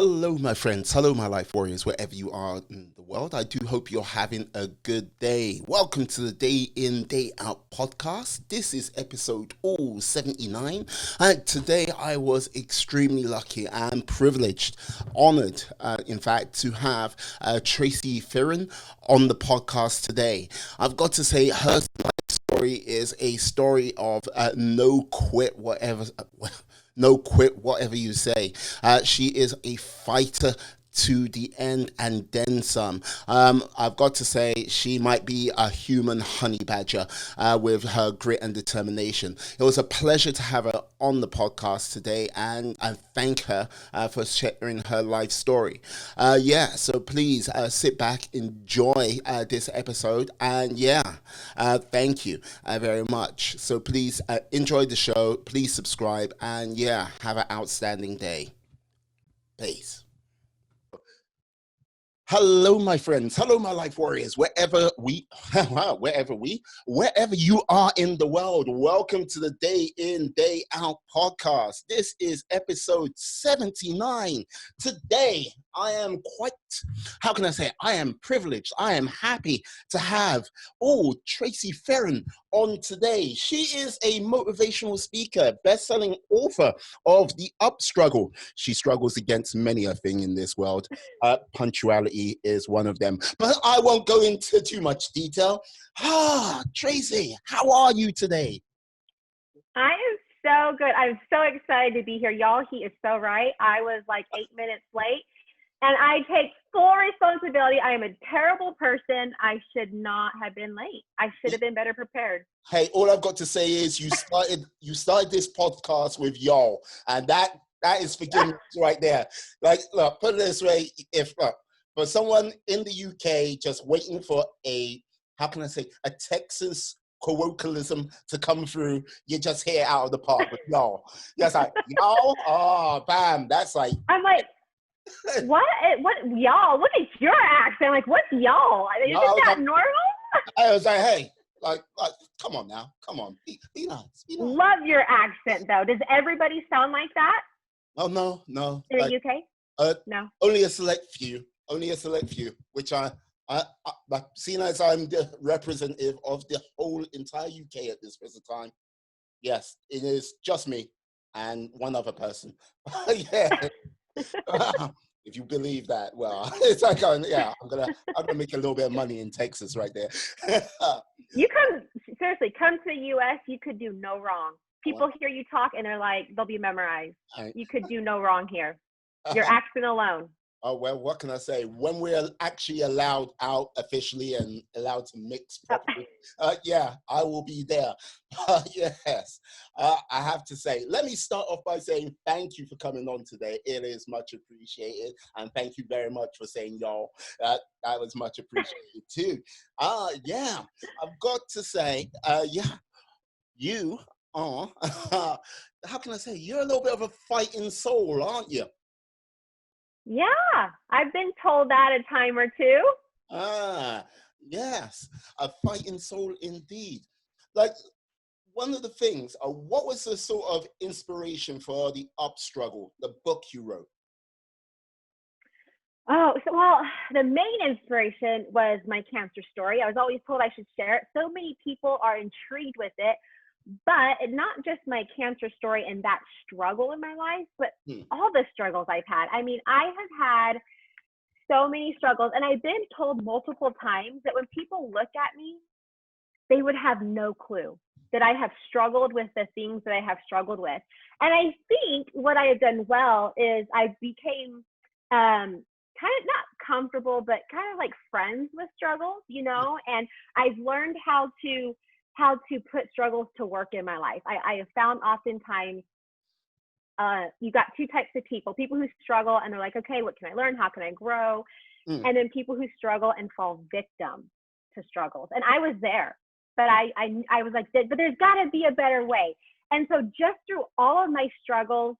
Hello, my friends. Hello, my life warriors, wherever you are in the world. I do hope you're having a good day. Welcome to the Day In, Day Out podcast. This is episode 79. And today I was extremely lucky and privileged, honored, in fact, to have Tracey Ferrin on the podcast today. I've got to say, her story is a story of no quit, whatever. No quit, whatever you say. She is a fighter to the end and then some. I've got to say, she might be a human honey badger with her grit and determination. It was a pleasure to have her on the podcast today, and I thank her for sharing her life story. So please sit back, enjoy this episode, and thank you very much. So please enjoy the show, please subscribe, and have an outstanding day. Peace. Hello, my friends. Hello, my life warriors. Wherever you are in the world, welcome to the Day In, Day Out podcast. This is episode 79. Today, I am I am privileged. I am happy to have, Tracey Ferrin on today. She is a motivational speaker, best-selling author of The Up Struggle. She struggles against many a thing in this world. Punctuality is one of them. But I won't go into too much detail. Tracey, how are you today? I am so good. I'm so excited to be here. Y'all, he is so right. I was like 8 minutes late, and I take full responsibility. I am a terrible person. I should not have been late. I should have been better prepared. Hey, all I've got to say is you started this podcast with y'all, and that is forgiveness right there. Like, look, put it this way: for someone in the UK just waiting for a Texas colloquialism to come through, you just hear it out of the park with y'all. That's like y'all. Oh, bam! That's like. I'm like, what? What y'all? What is your accent? Like, what's y'all? Isn't that normal? I was like, hey. Like, come on now. Come on. Be nice. Love your accent, though. Does everybody sound like that? Oh, no. In the UK? No. Only a select few, which seeing as I'm the representative of the whole entire UK at this present time, yes, it is just me and one other person. If you believe that, well, it's like, I'm gonna make a little bit of money in Texas right there. Come to the US, you could do no wrong. People hear you talk and they're like, they'll be memorized. You could do no wrong here. Your accent alone. Oh, well, what can I say? When we're actually allowed out officially and allowed to mix properly, I will be there. Yes, I have to say, let me start off by saying thank you for coming on today. It is much appreciated. And thank you very much for saying y'all. That was much appreciated too. I've got to say, you are, how can I say, you're a little bit of a fighting soul, aren't you? Yeah, I've been told that a time or two. Yes, a fighting soul indeed. Like, one of the things, what was the sort of inspiration for The Up Struggle, the book you wrote? The main inspiration was my cancer story. I was always told I should share it. So many people are intrigued with it. But not just my cancer story and that struggle in my life, but all the struggles I've had. I mean, I have had so many struggles, and I've been told multiple times that when people look at me, they would have no clue that I have struggled with the things that I have struggled with. And I think what I have done well is I became kind of not comfortable, but kind of like friends with struggles, and I've learned how to put struggles to work in my life. I have found oftentimes you got two types of people who struggle and they're like, okay, what can I learn? How can I grow? And then people who struggle and fall victim to struggles. And I was there, but I was like, but there's got to be a better way. And so just through all of my struggles,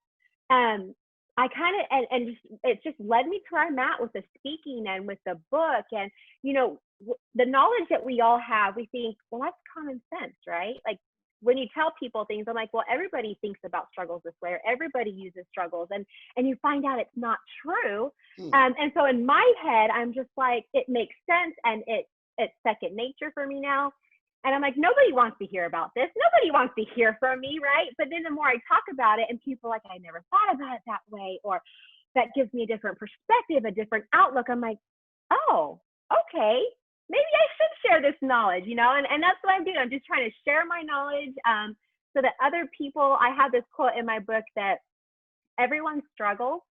I kind of, it just led me to where I'm at with the speaking and with the book. And, the knowledge that we all have, we think, well, that's common sense, right? Like when you tell people things, I'm like, well, everybody thinks about struggles this way, or everybody uses struggles, and you find out it's not true. And so in my head, I'm just like, it makes sense, and it's second nature for me now. And I'm like, nobody wants to hear about this. Nobody wants to hear from me, right? But then the more I talk about it, and people are like, I never thought about it that way, or that gives me a different perspective, a different outlook. I'm like, oh, okay, maybe I should share this knowledge, you know? And that's what I'm doing. I'm just trying to share my knowledge so that other people, I have this quote in my book that everyone struggles,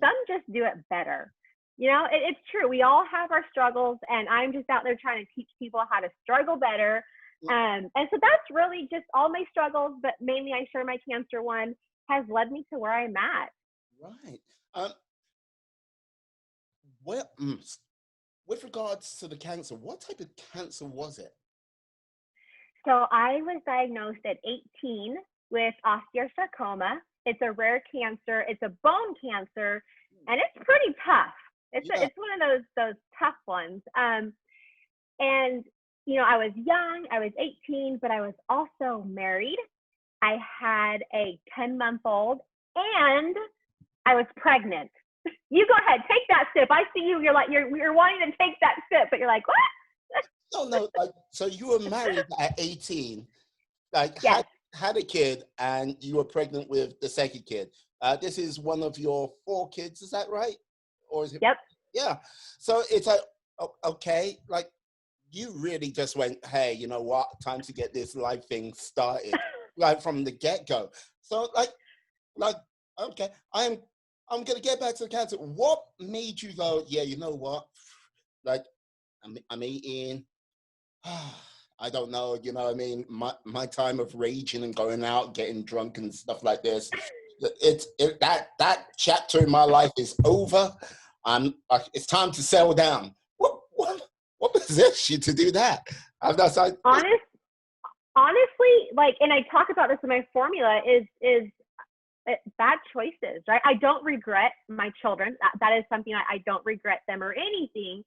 some just do it better. You know, it's true. We all have our struggles, and I'm just out there trying to teach people how to struggle better. And so that's really just all my struggles, but mainly I share my cancer one, has led me to where I'm at. Right. Well, with regards to the cancer, what type of cancer was it? So I was diagnosed at 18 with osteosarcoma. It's a rare cancer. It's a bone cancer, and it's pretty tough. It's one of those tough ones. And you know, I was young. I was 18, but I was also married. I had a 10-month-old, and I was pregnant. You go ahead, take that sip. I see you. You're like you're wanting to take that sip, but you're like, what? No. Like, so you were married at 18, like Yes. had a kid, and you were pregnant with the second kid. This is one of your 4 kids. Is that right? Or is it? Yep. Yeah. So it's like, okay, like you really just went, hey, you know what? Time to get this life thing started, like from the get-go. So like, okay, I'm gonna get back to the cancer. What made you go, yeah, you know what? Like, I'm 18. I don't know, you know what I mean? My time of raging and going out, getting drunk and stuff like this, that chapter in my life is over. It's time to settle down. What possessed you to do that? Honestly, like, and I talk about this in my formula, is bad choices, right? I don't regret my children. That is something I don't regret them or anything.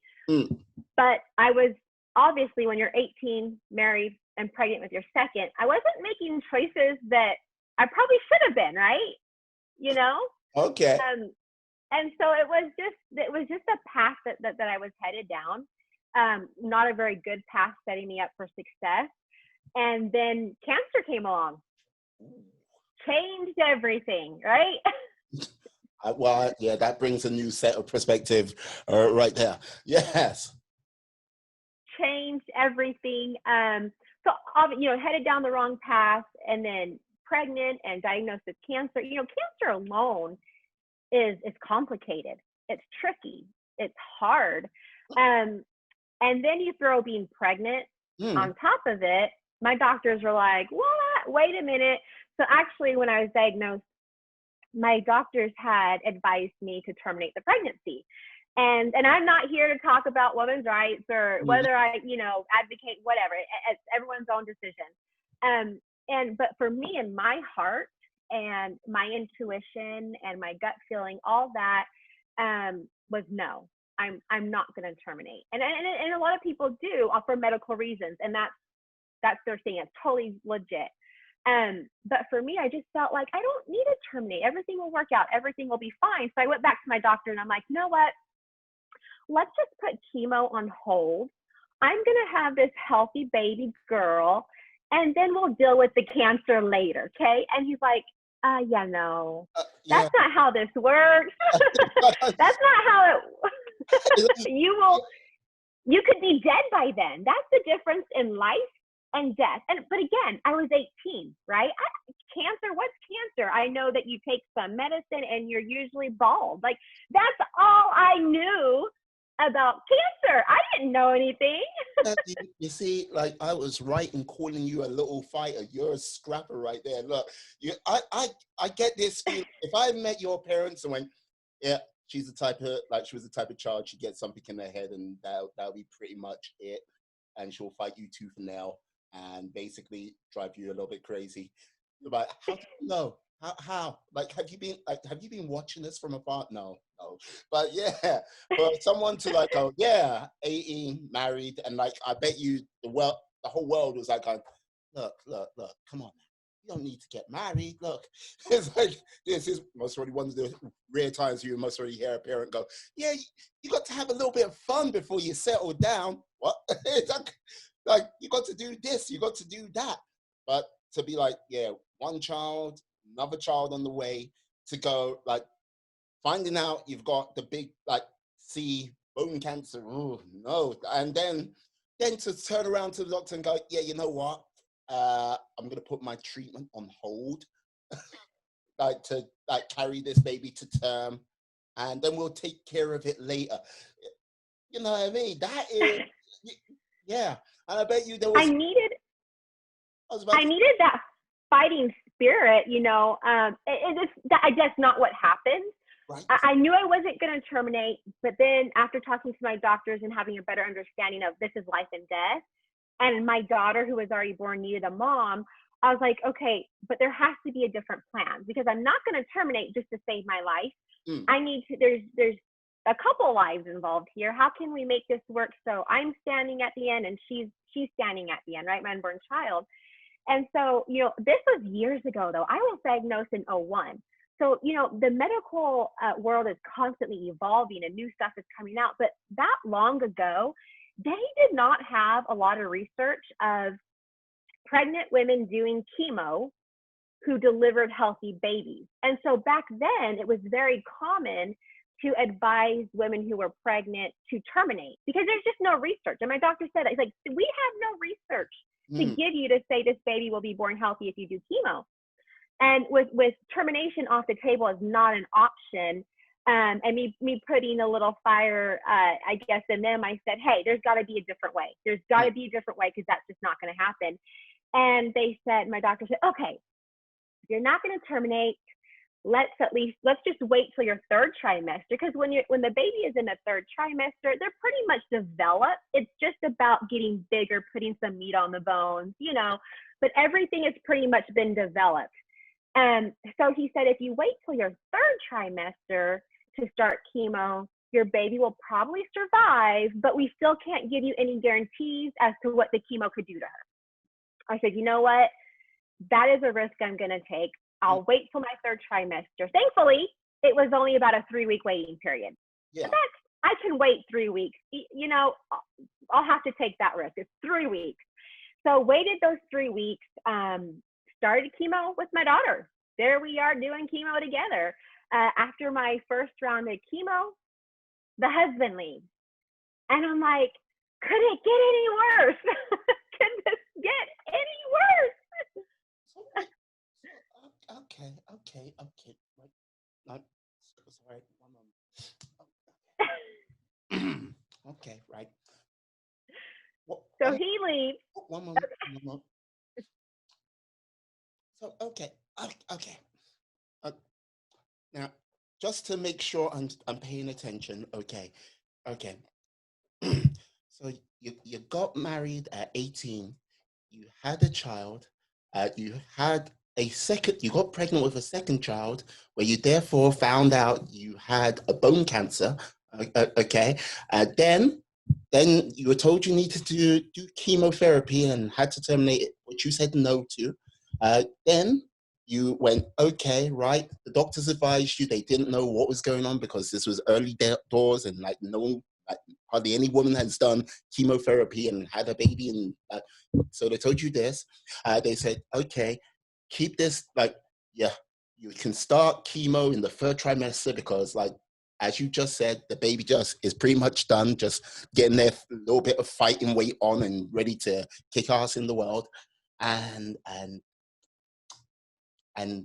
But I was obviously, when you're 18, married and pregnant with your second, I wasn't making choices that I probably should have been, right? You know? Okay. And so it was just a path that I was headed down. Not a very good path setting me up for success. And then cancer came along, changed everything, right? Well, yeah, that brings a new set of perspective right there. Yes. Changed everything. So, you know, headed down the wrong path, and then pregnant and diagnosed with cancer. You know, cancer alone is complicated. It's tricky. It's hard. And then you throw being pregnant on top of it. My doctors were like, what? Wait a minute. So actually, when I was diagnosed, my doctors had advised me to terminate the pregnancy. And I'm not here to talk about women's rights or whether I, you know, advocate, whatever. It's everyone's own decision. But for me, in my heart and my intuition and my gut feeling, all that was no. I'm not going to terminate. And a lot of people do for medical reasons, and that's their thing. It's totally legit. But for me, I just felt like I don't need to terminate. Everything will work out. Everything will be fine. So I went back to my doctor, and I'm like, you know what? Let's just put chemo on hold. I'm going to have this healthy baby girl, and then we'll deal with the cancer later. Okay. And he's like, yeah, no, that's not how this works. That's not how it, you could be dead by then. That's the difference in life and death. But again, I was 18, right? Cancer, what's cancer? I know that you take some medicine and you're usually bald. Like, that's all I knew about cancer. I didn't know anything. You see, like, I was right in calling you a little fighter. You're a scrapper right there. Look, I get this feeling. If I met your parents and went, yeah, she was the type of child, she gets something in her head, and that'll be pretty much it. And she'll fight you tooth and nail and basically drive you a little bit crazy. But how do you know? How? Like, have you been watching this from afar? No. But yeah, for someone to like go, yeah, 18, married, and like, I bet you the whole world was like, look, come on. You don't need to get married. Look, it's like, this is most already one of the rare times you must already hear a parent go, yeah, you got to have a little bit of fun before you settle down. What? It's like, you got to do this, you got to do that. But to be like, yeah, one child, another child on the way, to go, like, finding out you've got the big, like, bone cancer. Oh, no. And then to turn around to the doctor and go, yeah, you know what? I'm going to put my treatment on hold, like, to, like, carry this baby to term, and then we'll take care of it later. You know what I mean? That is, yeah. And I bet you there I was, needed I was about I to, needed that fighting spirit, you know. I guess not what happened. right? I knew I wasn't going to terminate, but then after talking to my doctors and having a better understanding of this is life and death, and my daughter who was already born needed a mom, I was like, okay, but there has to be a different plan, because I'm not going to terminate just to save my life. Mm. I need to. There's a couple lives involved here. How can we make this work so I'm standing at the end and she's standing at the end, right? My unborn child. And so, you know, this was years ago, though. I was diagnosed in '01. So, you know, the medical world is constantly evolving and new stuff is coming out. But that long ago, they did not have a lot of research of pregnant women doing chemo who delivered healthy babies. And so back then, it was very common to advise women who were pregnant to terminate, because there's just no research. And my doctor said, it's like, we have no research to give you to say this baby will be born healthy if you do chemo. And with termination off the table is not an option. And me putting a little fire, I guess, in them, I said, hey, there's got to be a different way. There's got to be a different way, because that's just not going to happen. And they said, my doctor said, okay, if you're not going to terminate, let's just wait till your third trimester, because when the baby is in the third trimester, they're pretty much developed. It's just about getting bigger, putting some meat on the bones, you know, but everything has pretty much been developed. So he said, if you wait till your third trimester to start chemo, your baby will probably survive, but we still can't give you any guarantees as to what the chemo could do to her. I said, you know what? That is a risk I'm going to take. I'll wait till my third trimester. Thankfully, it was only about a 3-week waiting period. Yeah. But I can wait 3 weeks. You know, I'll have to take that risk. It's 3 weeks. So waited those 3 weeks, started chemo with my daughter. There we are doing chemo together. After my first round of chemo, the husband leaves. And I'm like, could it get any worse? Can this get any worse? Okay. Like, sorry, one moment. Okay, right. So he leaves. One moment. So, okay. Now, just to make sure I'm paying attention. Okay. So you got married at 18. You had a child. You got pregnant with a second child, where you therefore found out you had a bone cancer. Okay. Then you were told you needed to do chemotherapy and had to terminate it, which you said no to. Then you went, okay, right. The doctors advised you. They didn't know what was going on, because this was early doors, and like no one, like hardly any woman has done chemotherapy and had a baby, and so they told you this. They said, okay, keep this, like, yeah, you can start chemo in the third trimester, because, like, as you just said, the baby just is pretty much done, just getting their little bit of fighting weight on and ready to kick ass in the world. And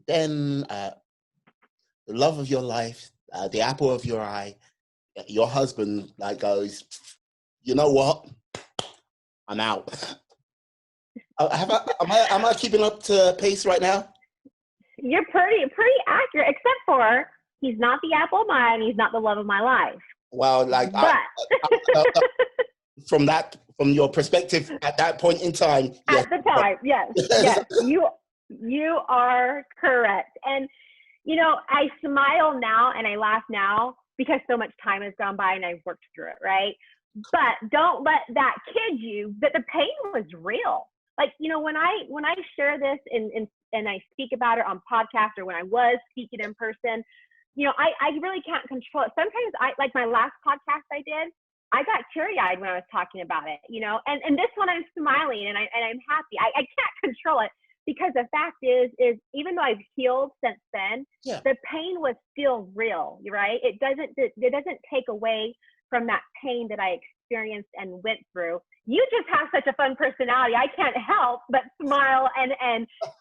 then the love of your life, the apple of your eye, your husband, like, goes, you know what? I'm out. Am I keeping up to pace right now? You're pretty accurate, except for he's not the apple of my eye and he's not the love of my life. Well, like, but from your perspective at that point in time, yes. At the time, yes, you are correct. And you know, I smile now and I laugh now because so much time has gone by and I've worked through it, right? But don't let that kid you that the pain was real. like, when I share this and I speak about it on podcast, or when I was speaking in person, I really can't control it. Sometimes like my last podcast I did, I got teary-eyed when I was talking about it, and this one I'm smiling and I'm happy. I can't control it, because the fact is even though I've healed since then, Yeah. the pain was still real, right? It doesn't take away from that pain that I experienced and went through. You just have such a fun personality. I can't help but smile and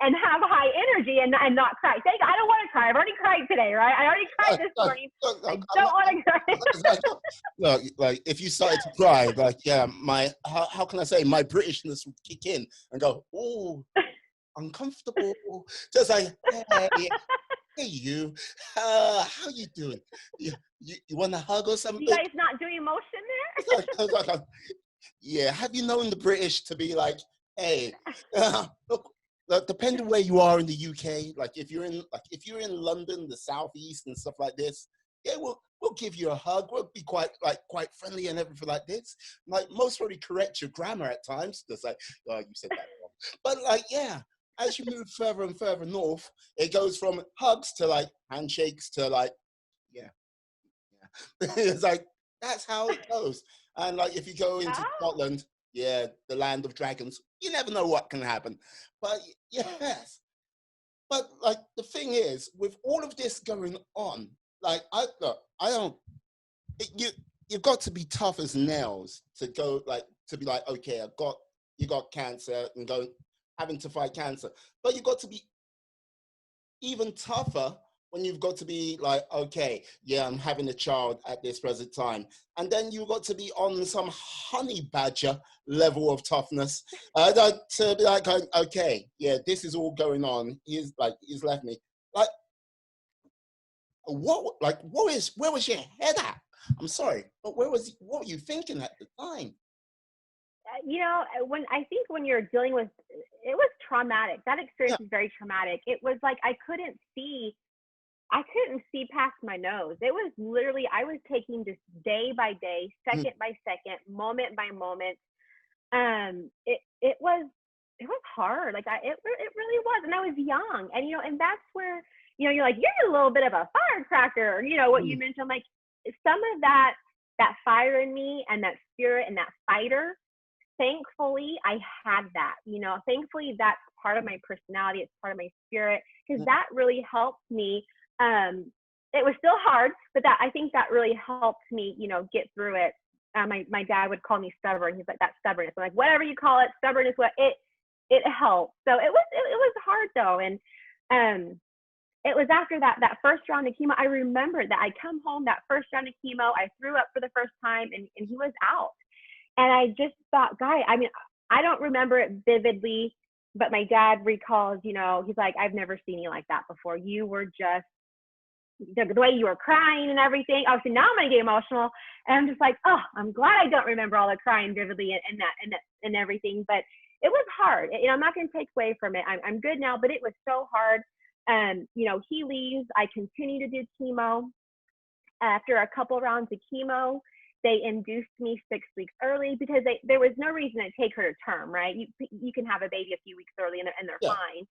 have high energy and not cry. I don't want to cry. I've already cried today, right? I already cried this morning. I don't want to cry. Look, like if you started to cry, like, yeah, how can I say, my Britishness would kick in and go, oh, uncomfortable. Just like, hey you, how you doing? You want a hug or something? You guys not doing emotion there? Yeah, have you known the British to be like, hey, look, depending where you are in the UK, like if you're in London, the southeast and stuff like this, yeah, we'll give you a hug. We'll be quite friendly and everything like this. Like, most probably correct your grammar at times. Just like, oh, you said that wrong. But like, yeah, as you move further and further north, it goes from hugs to like handshakes to like, yeah. It's like, that's how it goes. And like, if you go into Scotland, yeah, the land of dragons, you never know what can happen. But yes, but like, the thing is, with all of this going on, like, you've got to be tough as nails to go, like, to be like, okay, you got cancer and having to fight cancer, but you've got to be even tougher when you've got to be like, okay, yeah, I'm having a child at this present time. And then you've got to be on some honey badger level of toughness to be like, okay, yeah, this is all going on. He's left me. Like, where was your head at? I'm sorry, but what were you thinking at the time? When you're dealing with, it was traumatic. That experience was very traumatic. It was like, I couldn't see past my nose. It was literally, I was taking this day by day, second by second, moment by moment. It was hard. Like, it really was. And I was young. And, and that's where, you're like, you're a little bit of a firecracker, what you mentioned, like some of that fire in me and that spirit and that fighter, thankfully I had that, thankfully that's part of my personality. It's part of my spirit, because that really helped me. It was still hard, but I think that really helped me, get through it. My dad would call me stubborn. He's like, that's stubbornness. I'm like, whatever you call it, stubborn is what it helped. So it was hard though. And, it was after that first round of chemo. I remember that I come home that first round of chemo, I threw up for the first time, and he was out. And I just thought, guy, I mean, I don't remember it vividly, but my dad recalls, he's like, I've never seen you like that before. You were just, the way you were crying and everything. Obviously now I'm going to get emotional, and I'm just like, oh, I'm glad I don't remember all the crying vividly and everything. But it was hard. I'm not going to take away from it. I'm good now, but it was so hard. He leaves. I continue to do chemo. After a couple rounds of chemo, they induced me 6 weeks early, because there was no reason to take her to term, right? You can have a baby a few weeks early and they're fine.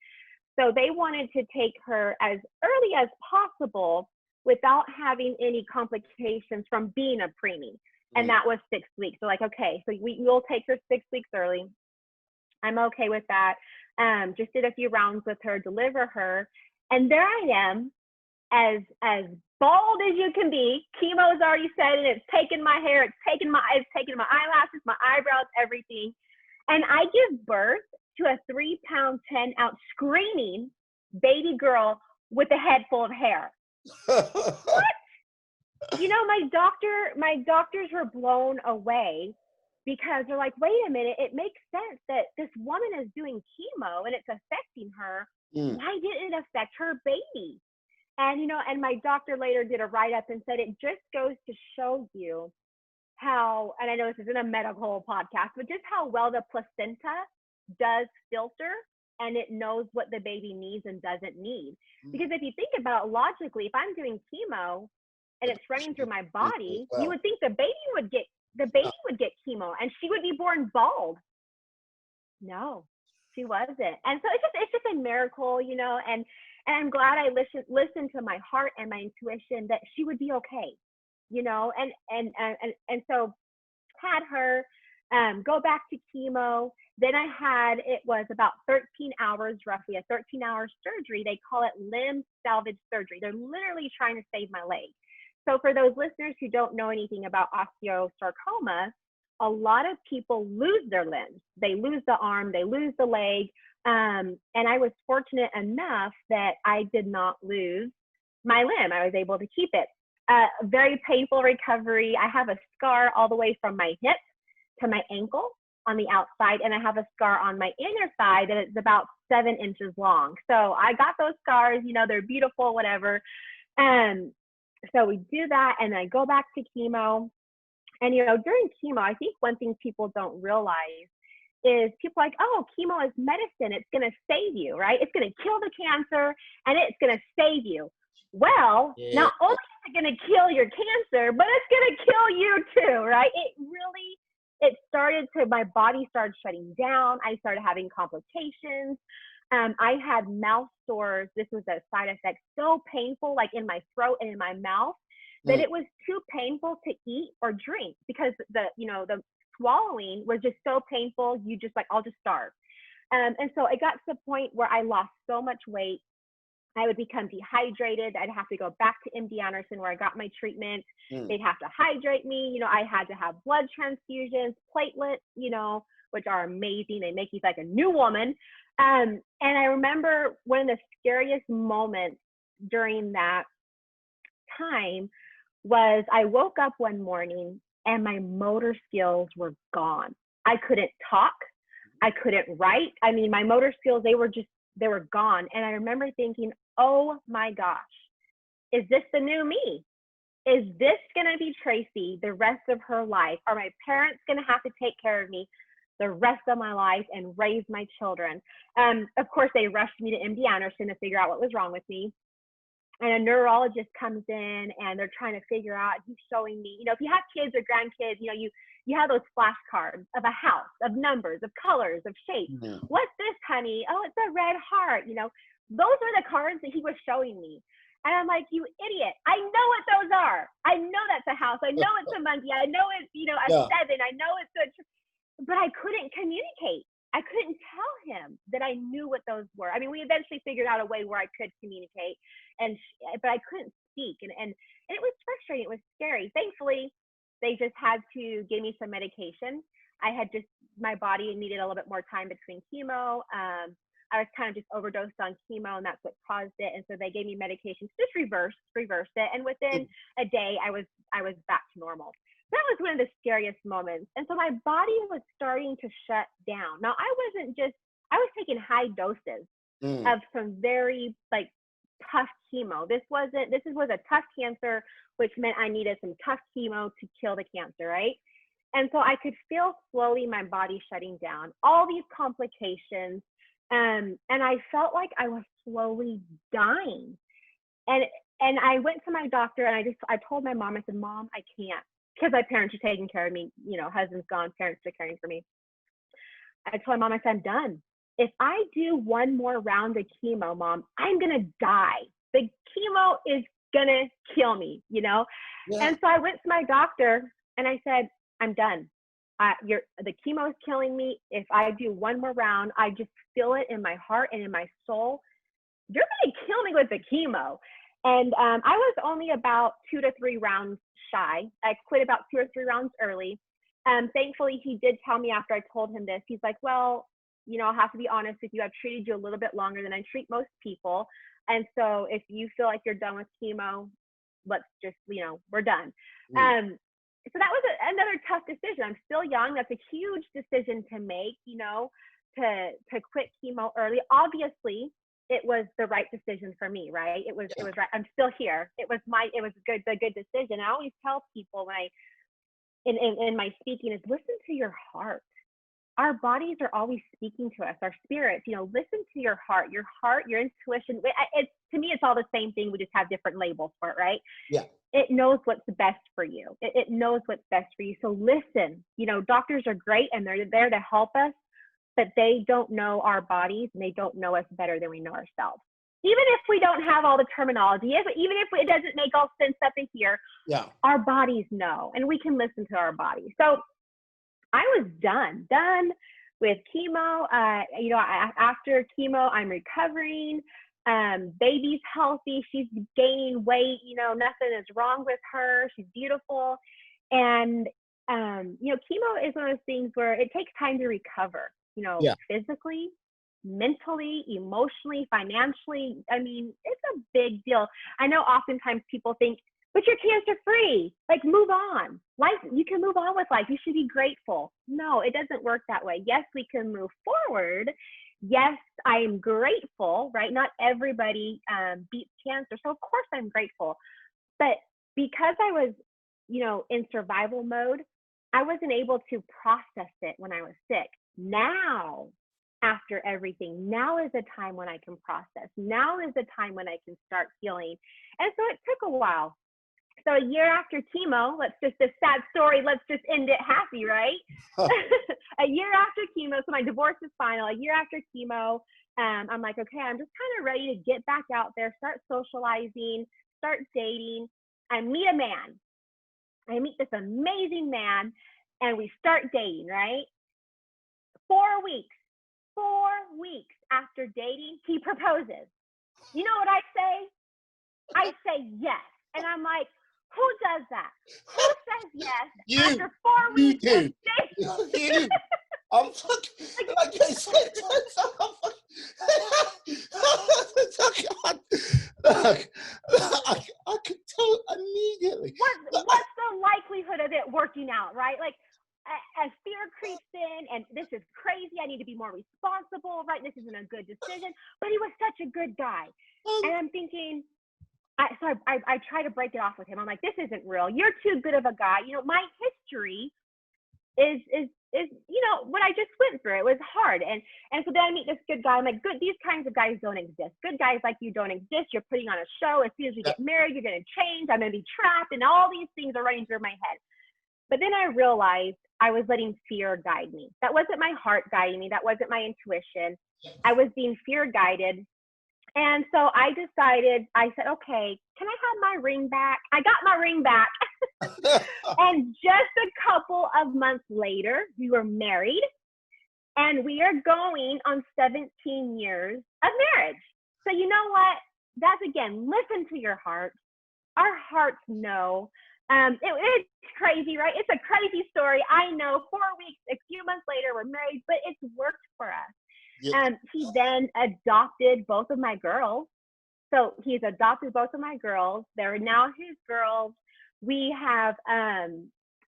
So they wanted to take her as early as possible without having any complications from being a preemie. And that was 6 weeks. So like, okay, so we'll take her 6 weeks early. I'm okay with that. Just did a few rounds with her, deliver her. And there I am, as bald as you can be. Chemo's already set in. It's taken my hair. It's taken my eyelashes, my eyebrows, everything. And I give birth to a 3-pound, 10-ounce screaming baby girl with a head full of hair. What? My doctors were blown away, because they're like, wait a minute, it makes sense that this woman is doing chemo and it's affecting her. Why didn't it affect her baby? And, and my doctor later did a write-up and said, it just goes to show you how, and I know this isn't a medical podcast, but just how well the placenta does filter, and it knows what the baby needs and doesn't need. Because if you think about it logically, if I'm doing chemo and it's running through my body, you would think the baby would get chemo and she would be born bald. No. She wasn't. And so it's just a miracle, you know, and I'm glad I listened to my heart and my intuition that she would be okay, you know, and so had her go back to chemo. Then it was about 13 hours, roughly a 13-hour surgery. They call it limb salvage surgery. They're literally trying to save my leg. So for those listeners who don't know anything about osteosarcoma, a lot of people lose their limbs. They lose the arm, they lose the leg. And I was fortunate enough that I did not lose my limb. I was able to keep it. Very painful recovery. I have a scar all the way from my hip to my ankle on the outside, and I have a scar on my inner side that it's about 7 inches long. So I got those scars, you know, they're beautiful, whatever. So we do that, and I go back to chemo. And, you know, during chemo, I think one thing people don't realize is people are like, oh, chemo is medicine. It's going to save you, right? It's going to kill the cancer and it's going to save you. Well, Yeah. not only is it going to kill your cancer, but it's going to kill you too, right? My body started shutting down. I started having complications. I had mouth sores. This was a side effect, so painful, like in my throat and in my mouth, that it was too painful to eat or drink because the swallowing was just so painful. You just like, I'll just starve. And so it got to the point where I lost so much weight. I would become dehydrated. I'd have to go back to MD Anderson where I got my treatment. They'd have to hydrate me. You know, I had to have blood transfusions, platelets, you know, which are amazing. They make you like a new woman. And I remember one of the scariest moments during that time was I woke up one morning and my motor skills were gone. I couldn't talk. I couldn't write. I mean, my motor skills, they were gone. And I remember thinking, oh my gosh, is this the new me? Is this going to be Tracey the rest of her life? Are my parents going to have to take care of me the rest of my life and raise my children? Of course, they rushed me to MD Anderson to figure out what was wrong with me. And a neurologist comes in and they're trying to figure out, he's showing me, you know, if you have kids or grandkids, you know, you have those flashcards of a house, of numbers, of colors, of shapes. What's this, honey? Oh, it's a red heart. You know, those were the cards that he was showing me. And I'm like, you idiot. I know what those are. I know that's a house. I know it's a monkey. I know it's, you know, a 7. I know it's but I couldn't communicate. I couldn't tell him that I knew what those were. I mean, we eventually figured out a way where I could communicate, but I couldn't speak. And it was frustrating. It was scary. Thankfully, they just had to give me some medication. My body needed a little bit more time between chemo. I was kind of just overdosed on chemo, and that's what caused it. And so they gave me medications, just reversed it. And within a day, I was back to normal. That was one of the scariest moments. And so my body was starting to shut down. Now, I was taking high doses of some very like tough chemo. This was a tough cancer, which meant I needed some tough chemo to kill the cancer, right? And so I could feel slowly my body shutting down, all these complications. And I felt like I was slowly dying. And I went to my doctor and I told my mom, I said, Mom, I can't. Because my parents are taking care of me, you know, husband's gone, parents are caring for me. I told my mom, I said, I'm done. If I do one more round of chemo, Mom, I'm going to die. The chemo is going to kill me, you know? Yeah. And so I went to my doctor and I said, I'm done. The chemo is killing me. If I do one more round, I just feel it in my heart and in my soul. You're going to kill me with the chemo. And I was only about 2 to 3 rounds shy. I quit about 2 or 3 rounds early. Thankfully, he did tell me after I told him this, he's like, well, you know, I'll have to be honest with you. I've treated you a little bit longer than I treat most people. And so if you feel like you're done with chemo, let's just, you know, we're done. So that was another tough decision. I'm still young. That's a huge decision to make, you know, to quit chemo early. Obviously, it was the right decision for me, right? It was right. I'm still here. It was a good decision. I always tell people when in my speaking is listen to your heart. Our bodies are always speaking to us, our spirits, you know, listen to your heart, your intuition. To me, it's all the same thing. We just have different labels for it, right? Yeah. It knows what's best for you. It knows what's best for you. So listen, you know, doctors are great and they're there to help us, but they don't know our bodies and they don't know us better than we know ourselves. Even if we don't have all the terminology, even if it doesn't make all sense up in here, Yeah. our bodies know, and we can listen to our bodies. So I was done with chemo. After chemo, I'm recovering. Baby's healthy. She's gaining weight. Nothing is wrong with her. She's beautiful. And, chemo is one of those things where it takes time to recover, Yeah. physically, mentally, emotionally, financially. I mean, it's a big deal. I know oftentimes people think, but you're cancer free, like move on. Life, you can move on with life. You should be grateful. No, it doesn't work that way. Yes, we can move forward. Yes, I am grateful, right? Not everybody beats cancer. So of course I'm grateful. But because I was, in survival mode, I wasn't able to process it when I was sick. Now, after everything, now is a time when I can process. Now is a time when I can start healing. And so it took a while. So a year after chemo, this sad story, let's just end it happy, right? A year after chemo, so my divorce is final. A year after chemo, I'm like, okay, I'm just kind of ready to get back out there, start socializing, start dating, and meet a man. I meet this amazing man, and we start dating, right? 4 weeks after dating, he proposes. You know what I say? I say yes. And I'm like, who does that? Who says yes after 4 weeks of dating? You. I'm fucking, like I said, I could tell immediately. What's the likelihood of it working out, right? Like, as fear creeps in, and this is crazy, I need to be more responsible, right? This isn't a good decision, but he was such a good guy. And I'm thinking, so I try to break it off with him. I'm like, this isn't real. You're too good of a guy. My history is what I just went through. It was hard. And so then I meet this good guy. I'm like, good, these kinds of guys don't exist. Good guys like you don't exist. You're putting on a show. As soon as we get married, you're going to change. I'm going to be trapped. And all these things are running through my head. But then I realized I was letting fear guide me. That wasn't my heart guiding me. That wasn't my intuition. I was being fear guided. And so I decided, I said, okay, can I have my ring back? I got my ring back. And just a couple of months later, we were married, and we are going on 17 years of marriage. So you know what? That's, again, listen to your heart. Our hearts know. It's crazy, right? It's a crazy story. I know. 4 weeks, a few months later, we're married, but it's worked for us. Yeah. He then adopted both of my girls. So he's adopted both of my girls. They're now his girls. We have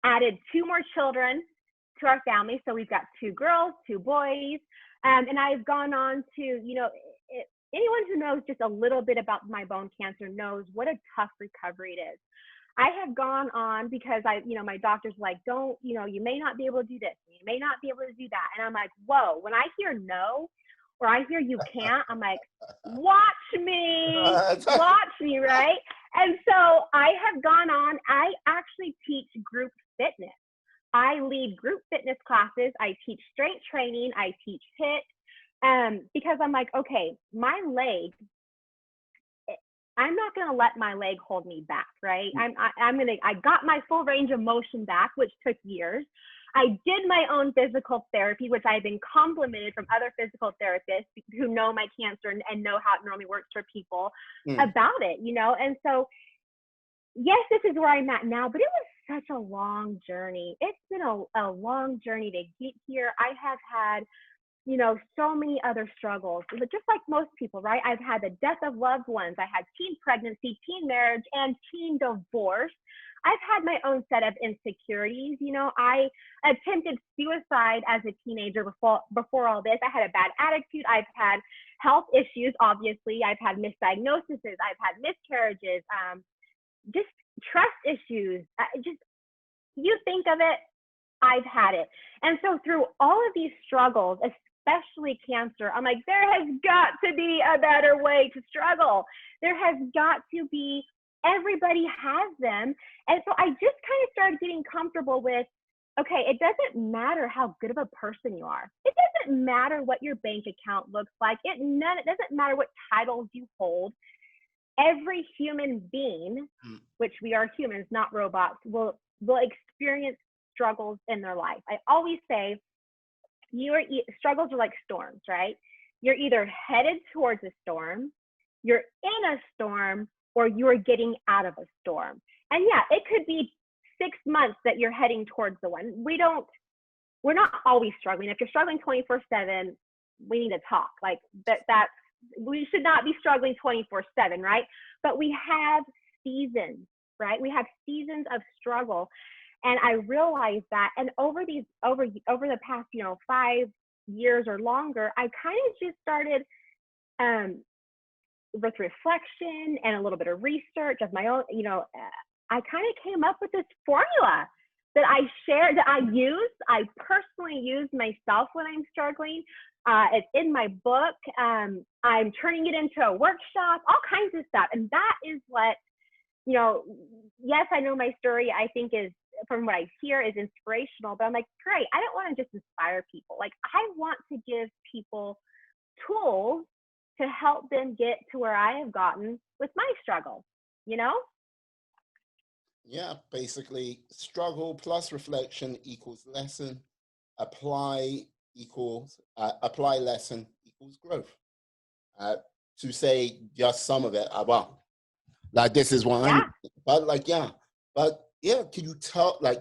added 2 more children to our family. So we've got 2 girls, 2 boys. And I've gone on to, anyone who knows just a little bit about my bone cancer knows what a tough recovery it is. I have gone on because my doctor's like, don't, you may not be able to do this. You may not be able to do that. And I'm like, whoa, when I hear no, or I hear you can't, I'm like, watch me, right? And so I have gone on, I actually teach group fitness. I lead group fitness classes. I teach strength training. I teach HIIT because I'm like, okay, my leg, I'm not going to let my leg hold me back, right? I got my full range of motion back, which took years. I did my own physical therapy, which I've been complimented from other physical therapists who know my cancer and know how it normally works for people about it, And so, yes, this is where I'm at now, but it was such a long journey. It's been a long journey to get here. I have had so many other struggles, but just like most people, right? I've had the death of loved ones. I had teen pregnancy, teen marriage, and teen divorce. I've had my own set of insecurities. I attempted suicide as a teenager before all this. I had a bad attitude. I've had health issues, obviously. I've had misdiagnoses. I've had miscarriages, just trust issues. You think of it, I've had it. And so through all of these struggles, especially cancer, I'm like, there has got to be a better way to struggle. There has got to be, everybody has them. And so I just kind of started getting comfortable with, okay, it doesn't matter how good of a person you are. It doesn't matter what your bank account looks like. It doesn't matter what titles you hold. Every human being, Mm. which we are humans, not robots, will experience struggles in their life. I always say struggles are like storms, right? You're either headed towards a storm, you're in a storm, or you're getting out of a storm. And yeah, it could be 6 months that you're heading towards the one. We're not always struggling. If you're struggling 24/7, we need to talk. Like that's we should not be struggling 24/7, right? But we have seasons, right? We have seasons of struggle. And I realized that, and over the past, 5 years or longer, I kind of just started with reflection and a little bit of research of my own, I kind of came up with this formula that I share, that I personally use myself when I'm struggling. It's in my book. I'm turning it into a workshop, all kinds of stuff. And that is what, yes, I know my story, I think is, from what I hear, is inspirational, but I'm like, great, I don't want to just inspire people. Like, I want to give people tools to help them get to where I have gotten with my struggle, you know? Yeah, basically, struggle plus reflection equals lesson. Apply lesson equals growth. Uh, to say just some of it, well, like this is what I'm, Yeah. but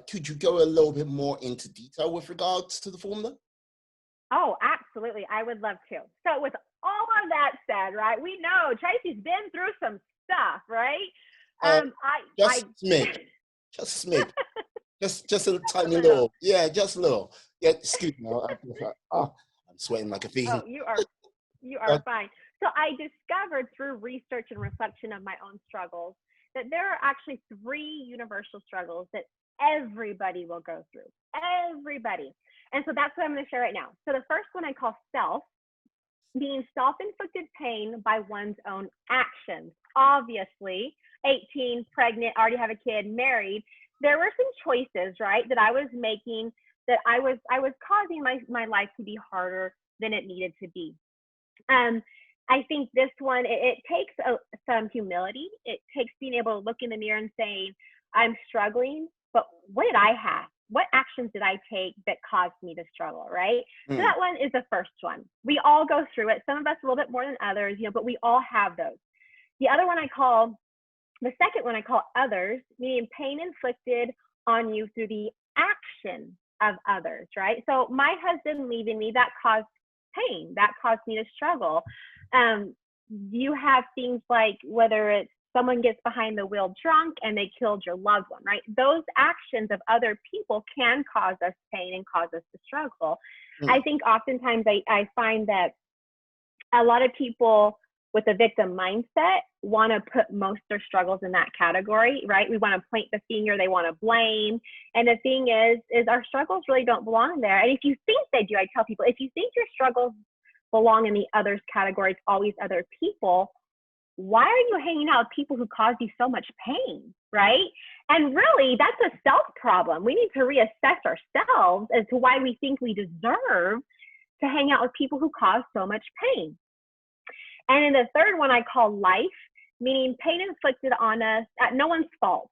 could you go a little bit more into detail with regards to the formula? Oh, absolutely. I would love to. So with all of that said, right, we know Tracey's been through some stuff, right? Uh, I just smidge, just smidge, just a tiny little. little, yeah, just a little. Yeah, excuse me. I'm sweating like a Oh, fiend. you are fine. So I discovered through research and reflection of my own struggles that there are actually 3 universal struggles that everybody will go through. Everybody. And so that's what I'm going to share right now. So the first one I call self, being self-inflicted pain by one's own actions. Obviously, 18, pregnant, already have a kid, married. There were some choices, right, that I was making, that I was causing my life to be harder than it needed to be. I think this one, it takes some humility. It takes being able to look in the mirror and saying, I'm struggling, but what did I have? What actions did I take that caused me to struggle, right? So that one is the first one. We all go through it. Some of us a little bit more than others, but we all have those. The second one I call others, meaning pain inflicted on you through the action of others, right? So my husband leaving me, that caused pain, that caused me to struggle. You have things like whether it's someone gets behind the wheel drunk and they killed your loved one, right? Those actions of other people can cause us pain and cause us to struggle. I think oftentimes I find that a lot of people with a victim mindset want to put most of their struggles in that category, right? We want to point the finger, they want to blame. And the thing is our struggles really don't belong there. And if you think they do, I tell people, if you think your struggles belong in the others category, it's always other people, why are you hanging out with people who cause you so much pain, right? And really, that's a self problem. We need to reassess ourselves as to why we think we deserve to hang out with people who cause so much pain. And then the third one I call life, meaning pain inflicted on us at no one's fault,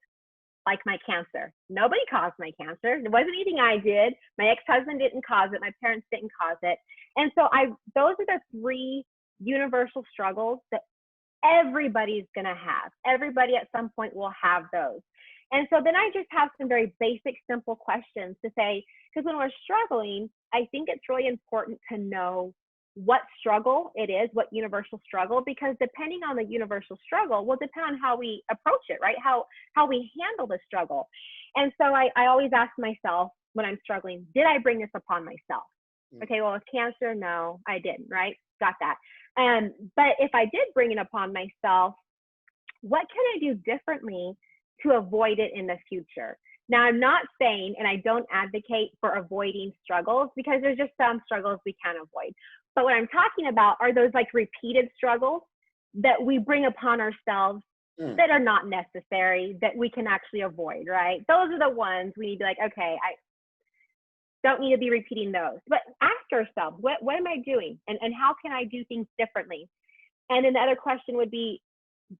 like my cancer. Nobody caused my cancer. It wasn't anything I did. My ex-husband didn't cause it. My parents didn't cause it. And so those are the 3 universal struggles that everybody's going to have. Everybody at some point will have those. And so then I just have some very basic, simple questions to say, because when we're struggling, I think it's really important to know what struggle it is, what universal struggle, because depending on the universal struggle will depend on how we approach it, right? How we handle the struggle. And so I always ask myself when I'm struggling, did I bring this upon myself? Okay, well, with cancer, no, I didn't, right? Got that. But if I did bring it upon myself, what can I do differently to avoid it in the future? Now, I'm not saying, and I don't advocate for avoiding struggles, because there's just some struggles we can avoid. But what I'm talking about are those like repeated struggles that we bring upon ourselves that are not necessary, that we can actually avoid, right? Those are the ones we need to be like, okay, don't need to be repeating those. But ask yourself, what am I doing? And how can I do things differently? And then the other question would be,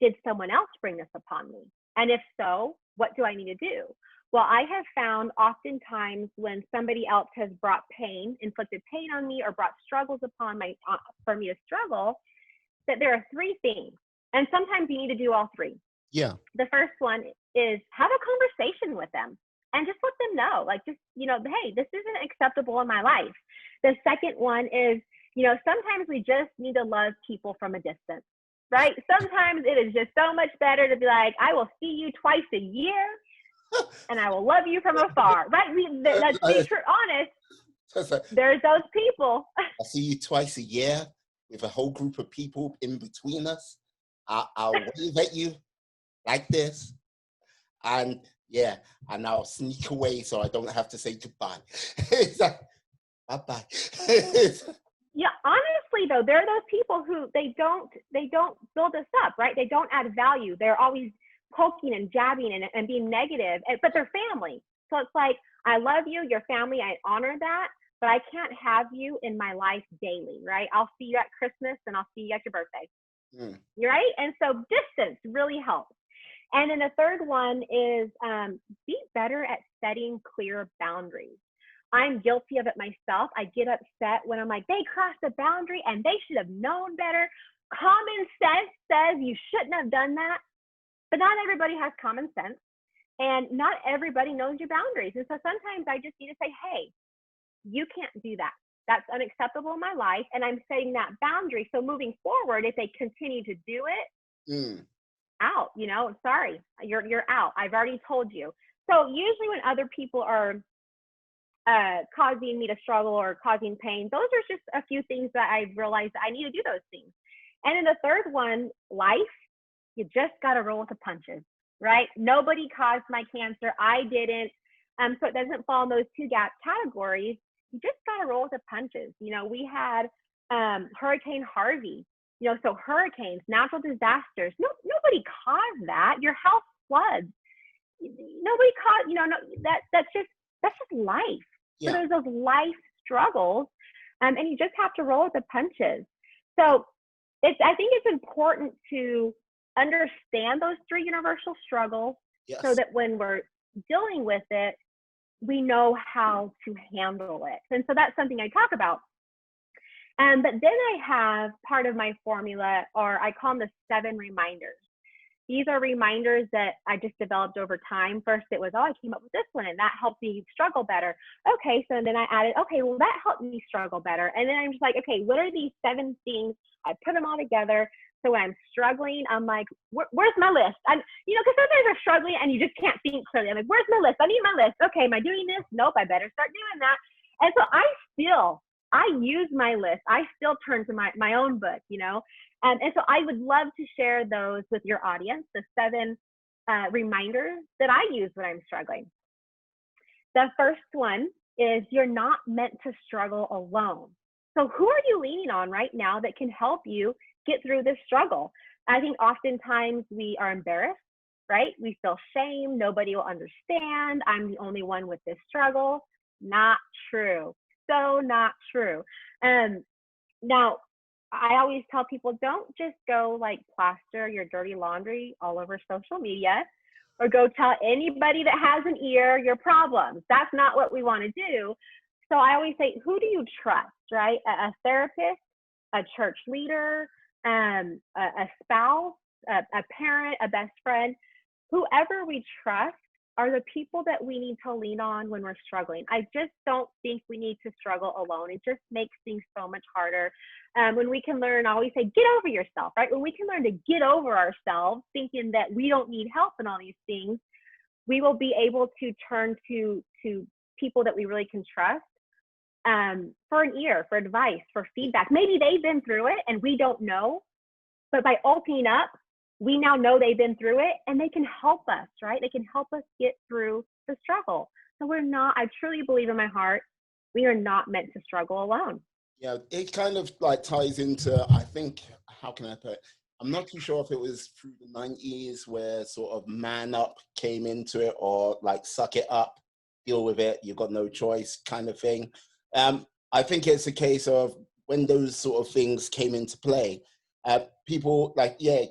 did someone else bring this upon me? And if so, what do I need to do? Well, I have found oftentimes when somebody else has brought pain, inflicted pain on me, or brought struggles upon for me to struggle, that there are three things. And sometimes you need to do all three. Yeah. The first one is have a conversation with them and just let them know, like, just, hey, this isn't acceptable in my life. The second one is, sometimes we just need to love people from a distance, right? Sometimes it is just so much better to be like, I will see you twice a year and I will love you from afar, right? Let's be honest. There's those people. I see you twice a year with a whole group of people in between us. I'll wave at you like this, and I'll sneak away so I don't have to say goodbye. Bye-bye. Yeah, honestly though, there are those people who they don't build us up, right? They don't add value. They're always poking and jabbing and being negative, but they're family. So it's like, I love you, your family, I honor that, but I can't have you in my life daily, right? I'll see you at Christmas and I'll see you at your birthday, right? And so distance really helps. And then the third one is be better at setting clear boundaries. I'm guilty of it myself. I get upset when I'm like, they crossed the boundary and they should have known better. Common sense says you shouldn't have done that. But not everybody has common sense, and not everybody knows your boundaries. And so sometimes I just need to say, hey, you can't do that. That's unacceptable in my life. And I'm setting that boundary. So moving forward, if they continue to do it, out, sorry, you're out. I've already told you. So usually when other people are causing me to struggle or causing pain, those are just a few things that I've realized that I need to do those things. And then the third one, life, you just got to roll with the punches, right? Nobody caused my cancer. I didn't. So it doesn't fall in those two categories. You just got to roll with the punches. We had Hurricane Harvey, so hurricanes, natural disasters. Nobody caused that. Your house floods. Nobody caused, that's just life. Yeah. So there's those life struggles, and you just have to roll with the punches. So I think it's important to understand those three universal struggles, yes, so that when we're dealing with it, we know how to handle it. And so that's something I talk about. But then I have part of my formula, or I call them the 7 reminders. These are reminders that I just developed over time. First, it was, I came up with this one, and that helped me struggle better. Okay, so then I added, okay, well, that helped me struggle better. And then I'm just like, okay, what are these 7 things? I put them all together. So when I'm struggling, I'm like, where's my list? Because sometimes we're struggling and you just can't think clearly. I'm like, where's my list? I need my list. Okay, am I doing this? Nope, I better start doing that. And so I use my list. I still turn to my own book, and so I would love to share those with your audience, the 7 reminders that I use when I'm struggling. The first one is, you're not meant to struggle alone. So who are you leaning on right now that can help you get through this struggle? I think oftentimes we are embarrassed, right? We feel shame. Nobody will understand. I'm the only one with this struggle. Not true. So not true. Now, I always tell people, don't just go plaster your dirty laundry all over social media, or go tell anybody that has an ear your problems. That's not what we want to do. So I always say, who do you trust, right? A therapist, a church leader, a spouse, a parent, a best friend. Whoever we trust are the people that we need to lean on when we're struggling. I just don't think we need to struggle alone. It just makes things so much harder. When we can learn, I always say, get over yourself, right? When we can learn to get over ourselves, thinking that we don't need help in all these things, we will be able to turn to people that we really can trust for an ear, for advice, for feedback. Maybe they've been through it and we don't know, but by opening up, we now know they've been through it and they can help us, right? They can help us get through the struggle. So I truly believe in my heart, we are not meant to struggle alone. Yeah, it kind of ties into, I think, how can I put it? I'm not too sure if it was through the 90s where sort of man up came into it, or suck it up deal with it. You've got no choice, kind of thing. I think it's a case of when those sort of things came into play, people like, yeah,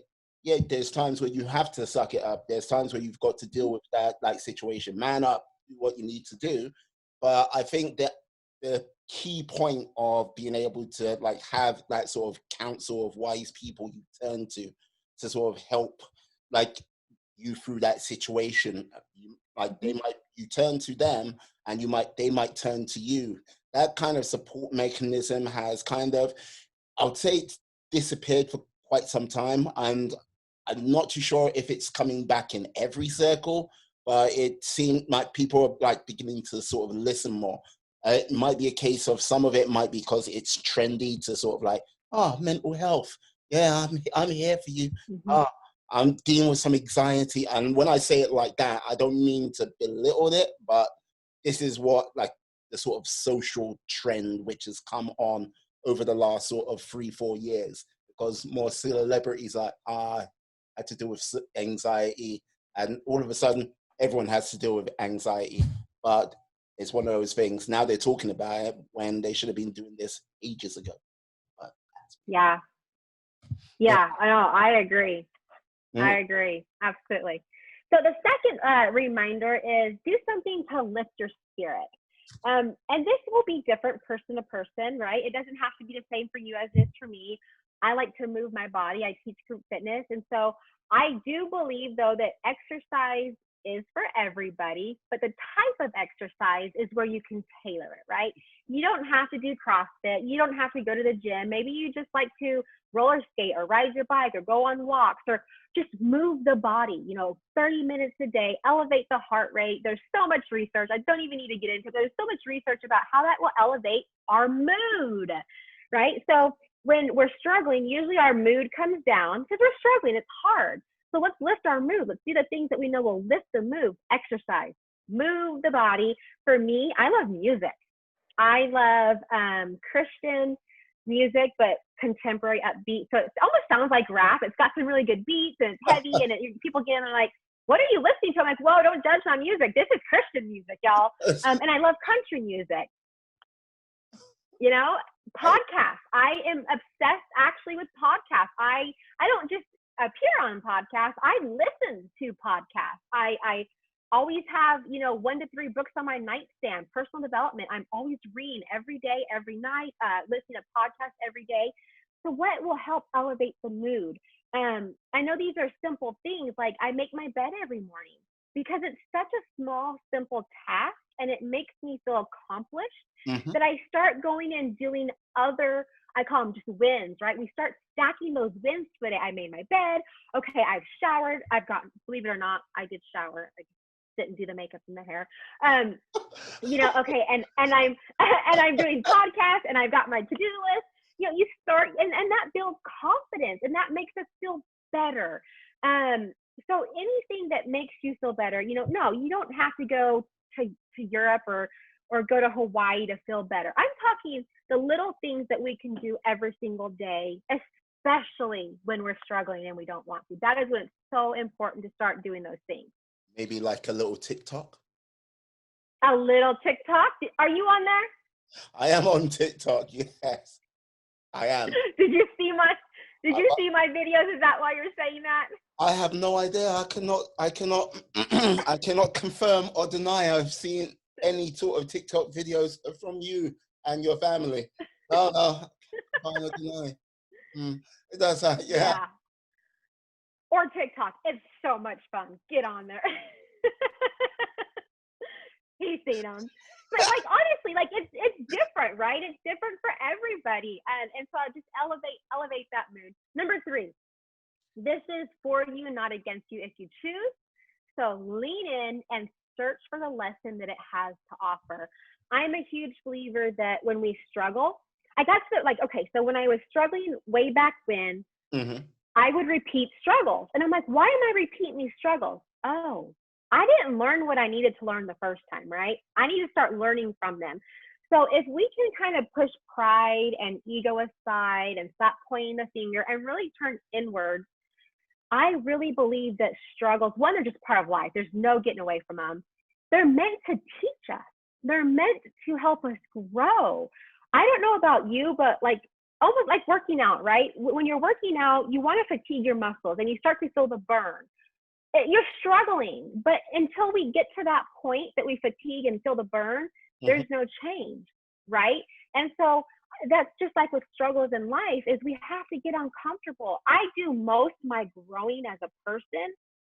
there's times where you have to suck it up. There's times where you've got to deal with that like situation, man up, do what you need to do. But I think that the key point of being able to like have that sort of council of wise people you turn to sort of help like you through that situation. Like Mhm. you turn to them, and they might turn to you. That kind of support mechanism has kind of, I would say, it's disappeared for quite some time, and I'm not too sure if it's coming back in every circle, but it seemed like people are like beginning to sort of listen more. It might be a case of some of it might be because it's trendy to sort of like, oh, mental health. Yeah, I'm here for you. Mhm. Oh, I'm dealing with some anxiety. And when I say it like that, I don't mean to belittle it, but this is what like the sort of social trend which has come on over the last sort of 3-4 years, because more celebrities like had to deal with anxiety, and all of a sudden everyone has to deal with anxiety. But it's one of those things. Now they're talking about it when they should have been doing this ages ago. But Yeah. yeah. Yeah. I know. I agree. Mm, I agree. Absolutely. So the second reminder is do something to lift your spirit. And this will be different person to person, right? It doesn't have to be the same for you as it is for me. I like to move my body. I teach group fitness. And so I do believe, though, that exercise is for everybody, but the type of exercise is where you can tailor it, right? You don't have to do CrossFit. You don't have to go to the gym. Maybe you just like to roller skate or ride your bike or go on walks or just move the body, 30 minutes a day, elevate the heart rate. There's so much research. I don't even need to get into it. There's so much research about how that will elevate our mood, right? So when we're struggling, usually our mood comes down because we're struggling. It's hard. So let's lift our mood. Let's do the things that we know will lift the mood. Exercise, move the body. For me, I love music. I love Christian music, but contemporary upbeat. So it almost sounds like rap. It's got some really good beats and it's heavy, and people get in and like, what are you listening to? I'm like, whoa, don't judge my music. This is Christian music, y'all. And I love country music. Podcasts. I am obsessed actually with podcasts. I don't just appear on podcasts. I listen to podcasts. I always have 1 to 3 books on my nightstand. Personal development. I'm always reading every day, every night. Listening to podcasts every day. So what will help elevate the mood? I know these are simple things, like I make my bed every morning because it's such a small, simple task, and it makes me feel accomplished mhm. that I start going and doing other, I call them just wins, right? We start stacking those wins today. I made my bed. Okay, I've showered. Believe it or not, I did shower. I didn't do the makeup and the hair. Okay, and I'm and I'm doing podcasts, and I've got my to-do list. You start, and that builds confidence, and that makes us feel better. So anything that makes you feel better, no, you don't have to go to Europe or go to Hawaii to feel better. I'm talking the little things that we can do every single day, especially when we're struggling and we don't want to. That is when it's so important to start doing those things. Maybe like a little TikTok. A little TikTok. Are you on there? I am on TikTok. Yes, I am. Did you see my Did I, you see my videos? Is that why you're saying that? I have no idea. I cannot, I cannot confirm or deny I've seen any sort of TikTok videos from you and your family. No, no, I cannot deny. Mm. It does, yeah. Yeah. Or TikTok. It's so much fun. Get on there. He's seen them. But like honestly, like it's different, right? It's different for everybody. And so I just elevate that mood. Number 3, this is for you, not against you if you choose. So lean in and search for the lesson that it has to offer. I'm a huge believer that when we struggle, I got to like, okay, so when I was struggling way back when, Hmm. I would repeat struggles. And I'm like, why am I repeating these struggles? Oh, I didn't learn what I needed to learn the first time, right? I need to start learning from them. So if we can kind of push pride and ego aside and stop pointing the finger and really turn inward, I really believe that struggles, one, are just part of life. There's no getting away from them. they're meant to teach us. They're meant to help us grow. I don't know about you, but like almost like working out, right? When you're working out, you want to fatigue your muscles and you start to feel the burn. You're struggling, but until we get to that point that we fatigue and feel the burn, Hmm. there's no change, right? And so that's just like with struggles in life is we have to get uncomfortable. I do most of my growing as a person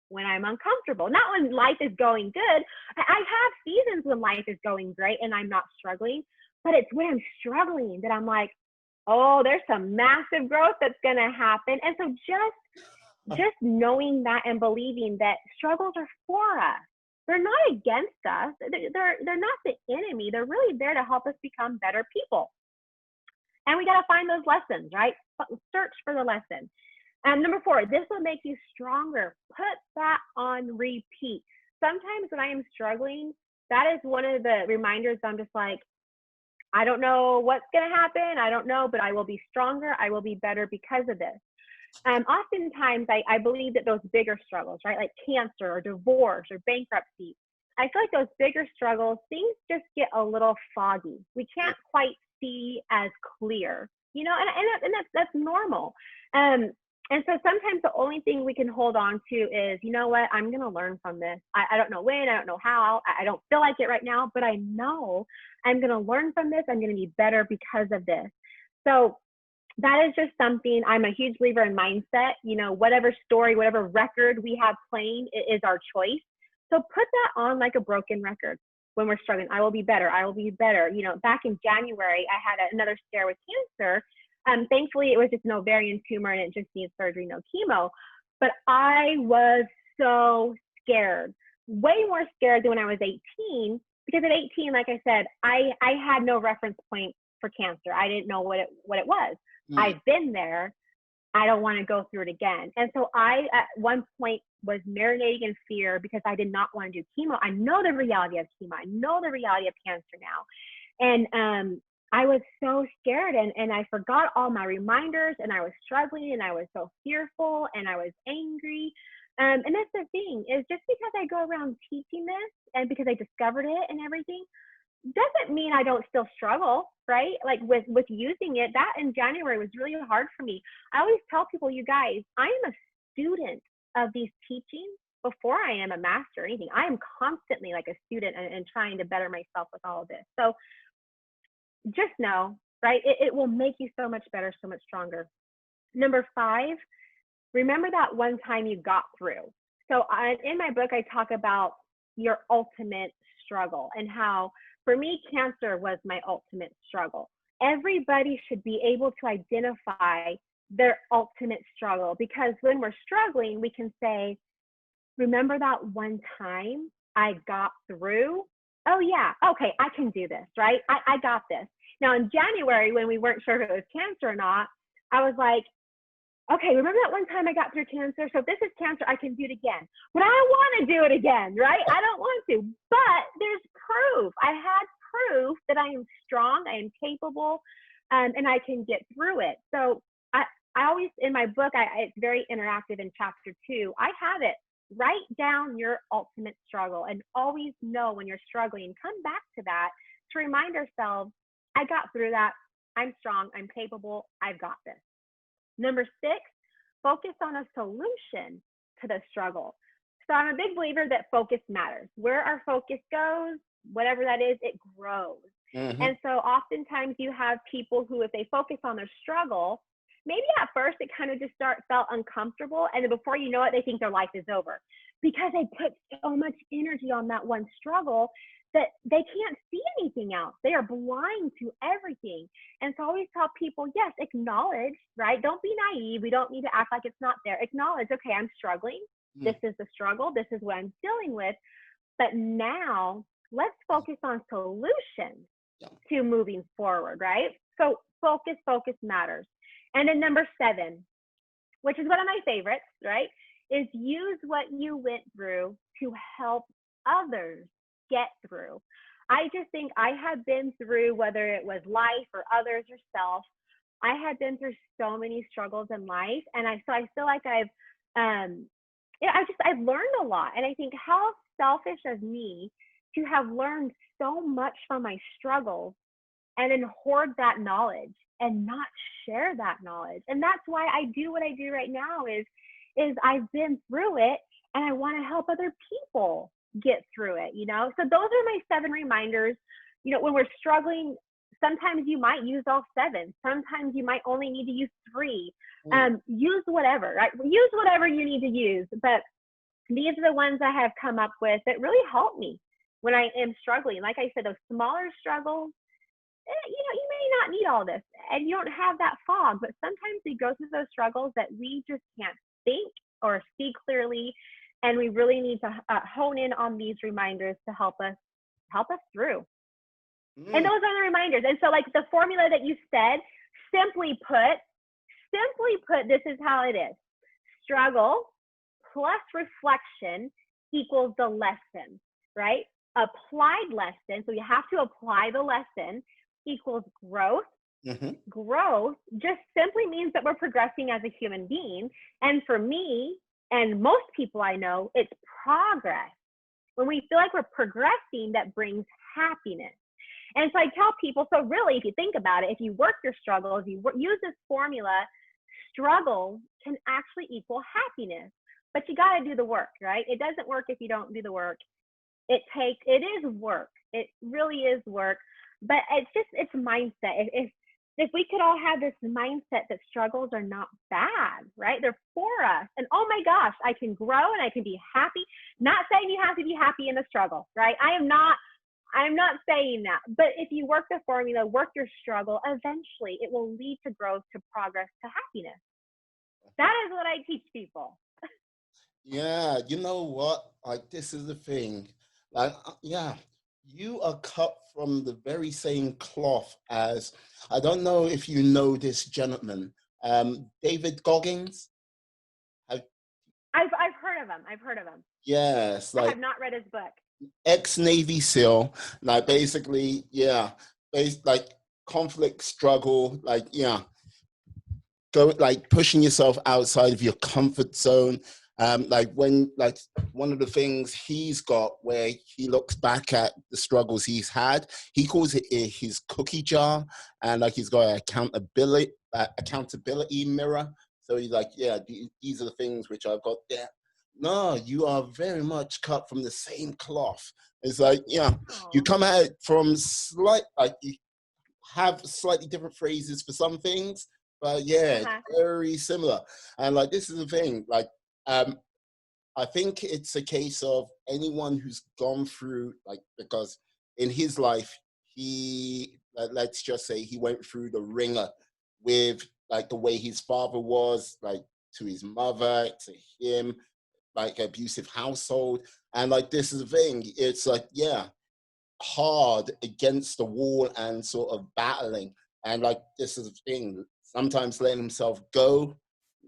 when I'm uncomfortable, not when life is going good. I have seasons when life is going great and I'm not struggling, but it's when I'm struggling that I'm like, oh, there's some massive growth that's going to happen. And so just knowing that and believing that struggles are for us. They're not against us. They're not the enemy. They're really there to help us become better people. And we got to find those lessons, right? Search for the lesson. And number 4, this will make you stronger. Put that on repeat. Sometimes when I am struggling, that is one of the reminders. I'm just like, I don't know what's going to happen. I don't know, but I will be stronger. I will be better because of this. Oftentimes, I believe that those bigger struggles, right, like cancer or divorce or bankruptcy, I feel like those bigger struggles, things just get a little foggy. We can't quite see as clear, and that's normal. And so sometimes the only thing we can hold on to is, you know what, I'm going to learn from this. I don't know when, I don't know how, I don't feel like it right now, but I know I'm going to learn from this. I'm going to be better because of this. So that is just something. I'm a huge believer in mindset. Whatever story, whatever record we have playing is our choice. So put that on like a broken record when we're struggling. I will be better. I will be better. Back in January, I had another scare with cancer. Thankfully, it was just an ovarian tumor and it just needs surgery, no chemo. But I was so scared, way more scared than when I was 18. Because at 18, like I said, I had no reference point for cancer. I didn't know what it was. I've been there. I don't want to go through it again. And so I, at one point, was marinating in fear because I did not want to do chemo. I know the reality of chemo. I know the reality of cancer now. And I was so scared and I forgot all my reminders and I was struggling and I was so fearful and I was angry. And that's the thing is just because I go around teaching this and because I discovered it and everything, doesn't mean I don't still struggle, right? Like with using it, that in January was really hard for me. I always tell people, you guys, I am a student of these teachings before I am a master or anything. I am constantly like a student and trying to better myself with all of this. So just know, right? It will make you so much better, so much stronger. Number 5, remember that one time you got through. So in my book, I talk about your ultimate struggle and how, for me, cancer was my ultimate struggle. Everybody should be able to identify their ultimate struggle because when we're struggling, we can say, remember that one time I got through? Oh, yeah. Okay, I can do this, right? I got this. Now, in January, when we weren't sure if it was cancer or not, I was like, okay, remember that one time I got through cancer? So if this is cancer, I can do it again. But I don't want to do it again, right? I don't want to. But there's proof. I had proof that I am strong, I am capable, and I can get through it. So I always, in my book, it's very interactive in chapter 2. I have it. Write down your ultimate struggle and always know when you're struggling, come back to that to remind ourselves, I got through that. I'm strong. I'm capable. I've got this. Number 6, focus on a solution to the struggle. So I'm a big believer that focus matters. Where our focus goes, whatever that is, it grows. Mm-hmm. And so oftentimes you have people who, if they focus on their struggle, maybe at first it kind of just felt uncomfortable. And then before you know it, they think their life is over because they put so much energy on that one struggle that they can't see anything else. They are blind to everything. And so I always tell people, yes, acknowledge, right? Don't be naive. We don't need to act like it's not there. Acknowledge, okay, I'm struggling. This is the struggle. This is what I'm dealing with. But now let's focus on solutions to moving forward, right? So focus matters. And then number 7, which is one of my favorites, right, is use what you went through to help others get through. I just think I have been through, whether it was life or others or self, I had been through so many struggles in life. And I feel like I've learned a lot. And I think how selfish of me to have learned so much from my struggles and then hoard that knowledge and not share that knowledge. And that's why I do what I do right now is I've been through it and I want to help other people get through it, you know? So those are my 7 reminders. You know, when we're struggling, sometimes you might use all 7. Sometimes you might only need to use 3. Use whatever, right? Use whatever you need to use. But these are the ones I have come up with that really help me when I am struggling. Like I said, those smaller struggles, you know, you may not need all this and you don't have that fog, but sometimes we go through those struggles that we just can't think or see clearly. And we really need to hone in on these reminders to help us through. And those are the reminders. And so like the formula that you said, simply put, this is how it is. Struggle plus reflection equals the lesson, right? Applied lesson, so you have to apply the lesson, equals growth. Growth just simply means that we're progressing as a human being. And for me, and most people I know, it's progress. When we feel like we're progressing, that brings happiness. And so I tell people, so really, if you think about it, if you work your struggles, you use this formula, struggle can actually equal happiness. But you got to do the work, right? It doesn't work if you don't do the work. It is work. It really is work. But it's mindset. If we could all have this mindset that struggles are not bad, right? They're for us. And oh my gosh, I can grow and I can be happy. Not saying you have to be happy in the struggle, right? I'm not saying that. But if you work the formula, work your struggle, eventually it will lead to growth, to progress, to happiness. That is what I teach people. Yeah, you know what? Like, this is the thing. Like, yeah, you are cut from the very same cloth as, I don't know if you know this gentleman, David Goggins. I've heard of him. I've heard of him. Yes, I like have not read his book. ex-Navy SEAL, like basically, yeah, like conflict, struggle, like, yeah, go like pushing yourself outside of your comfort zone. Like one of the things he's got where he looks back at the struggles he's had, he calls it his cookie jar, and like he's got an accountability mirror. So he's like, yeah, these are the things which I've got there. No, you are very much cut from the same cloth. It's like, yeah, you come at it from you have slightly different phrases for some things, but yeah, very similar. And like, this is the thing, like, I think it's a case of anyone who's gone through, like, because in his life, let's just say he went through the ringer with like the way his father was, like to his mother, to him, like abusive household. And like, this is the thing, it's like, yeah, hard against the wall and sort of battling. And like, this is the thing, sometimes letting himself go,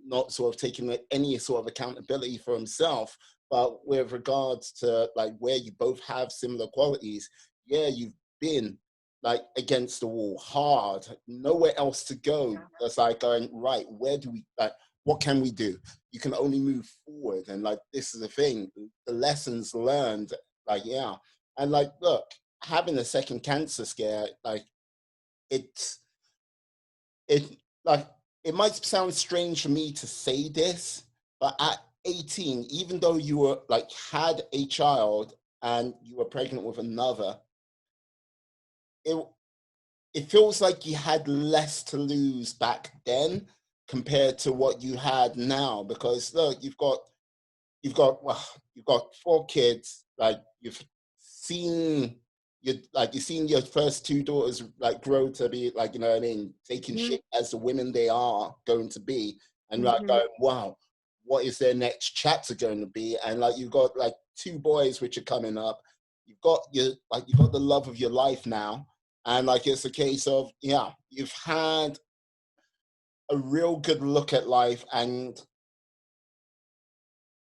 not sort of taking any sort of accountability for himself. But with regards to like where you both have similar qualities, yeah, you've been like against the wall, hard, nowhere else to go. It's like going, right, where do we, like, what can we do? You can only move forward. And like, this is the thing, the lessons learned, like, yeah. And like, look, having a second cancer scare, like, it like, it might sound strange for me to say this, but at 18, even though you were like had a child and you were pregnant with another, it feels like you had less to lose back then compared to what you had now. Because look, you've got 4 kids, like you've seen you've seen your first 2 daughters like grow to be like, you know what I mean, taking shape as the women they are going to be, and like going, wow, what is their next chapter going to be? And like, you've got like 2 boys which are coming up, you've got the love of your life now, and like, it's a case of, yeah, you've had a real good look at life. And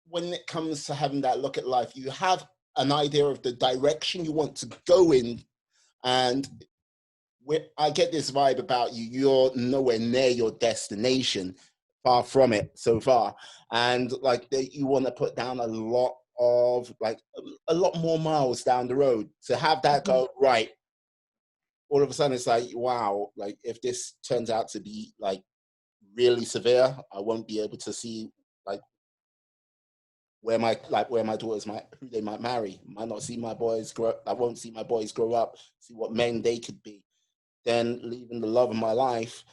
when it comes to having that look at life, you have an idea of the direction you want to go in. And I get this vibe about you, you're nowhere near your destination, far from it so far. And like, you want to put down a lot of like a lot more miles down the road to have that go right. All of a sudden it's like, wow, like if this turns out to be like really severe, I won't be able to see like where my daughters might, who they might marry. Might not see my boys grow. I won't see my boys grow up, see what men they could be. Then leaving the love of my life,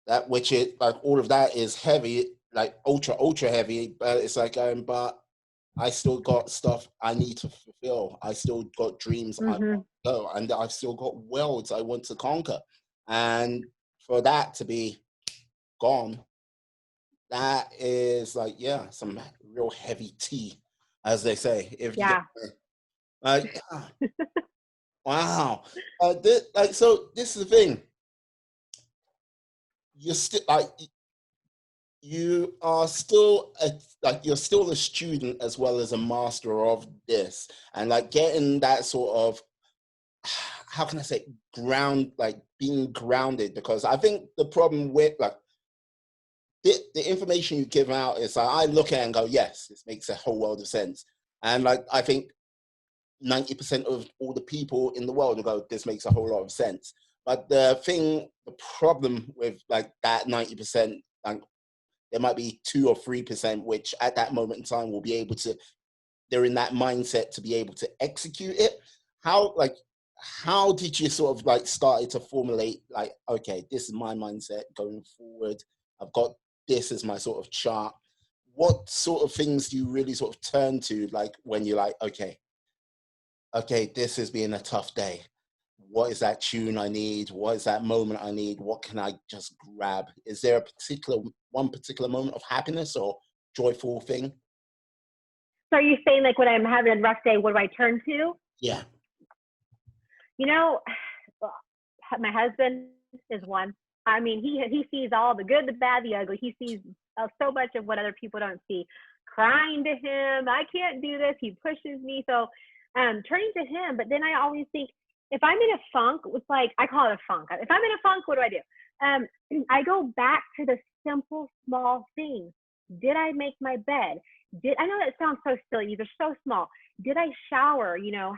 that which is like all of that is heavy, like ultra heavy. But it's like, but I still got stuff I need to fulfill. I still got dreams I want to go, and I've still got worlds I want to conquer. And for that to be gone, that is like, yeah, some real heavy tea, as they say. If you get like, wow, so this is the thing. You're still like, you are still you're still a student as well as a master of this, and like getting that sort of, how can I say, being grounded, because I think the problem with like the information you give out is like, I look at it and go, yes, this makes a whole world of sense. And like, I think 90% of all the people in the world will go, this makes a whole lot of sense. But the problem with like that 90%, like there might be 2 or 3%, which at that moment in time will be able to, they're in that mindset to be able to execute it. How did you sort of like started to formulate like, okay, this is my mindset going forward. I've got this as my sort of chart. What sort of things do you really sort of turn to, like when you're like, okay, this has been a tough day. What is that tune I need? What is that moment I need? What can I just grab? Is there one particular moment of happiness or joyful thing? So are you saying like when I'm having a rough day, what do I turn to? Yeah. You know, my husband is one. I mean, he sees all the good, the bad, the ugly. He sees so much of what other people don't see. Crying to him, I can't do this. He pushes me. So turning to him. But then I always think, if I'm in a funk, it's like, I call it a funk. If I'm in a funk, what do I do? I go back to the simple, small things. Did I make my bed? I know that sounds so silly. These are so small. Did I shower? You know,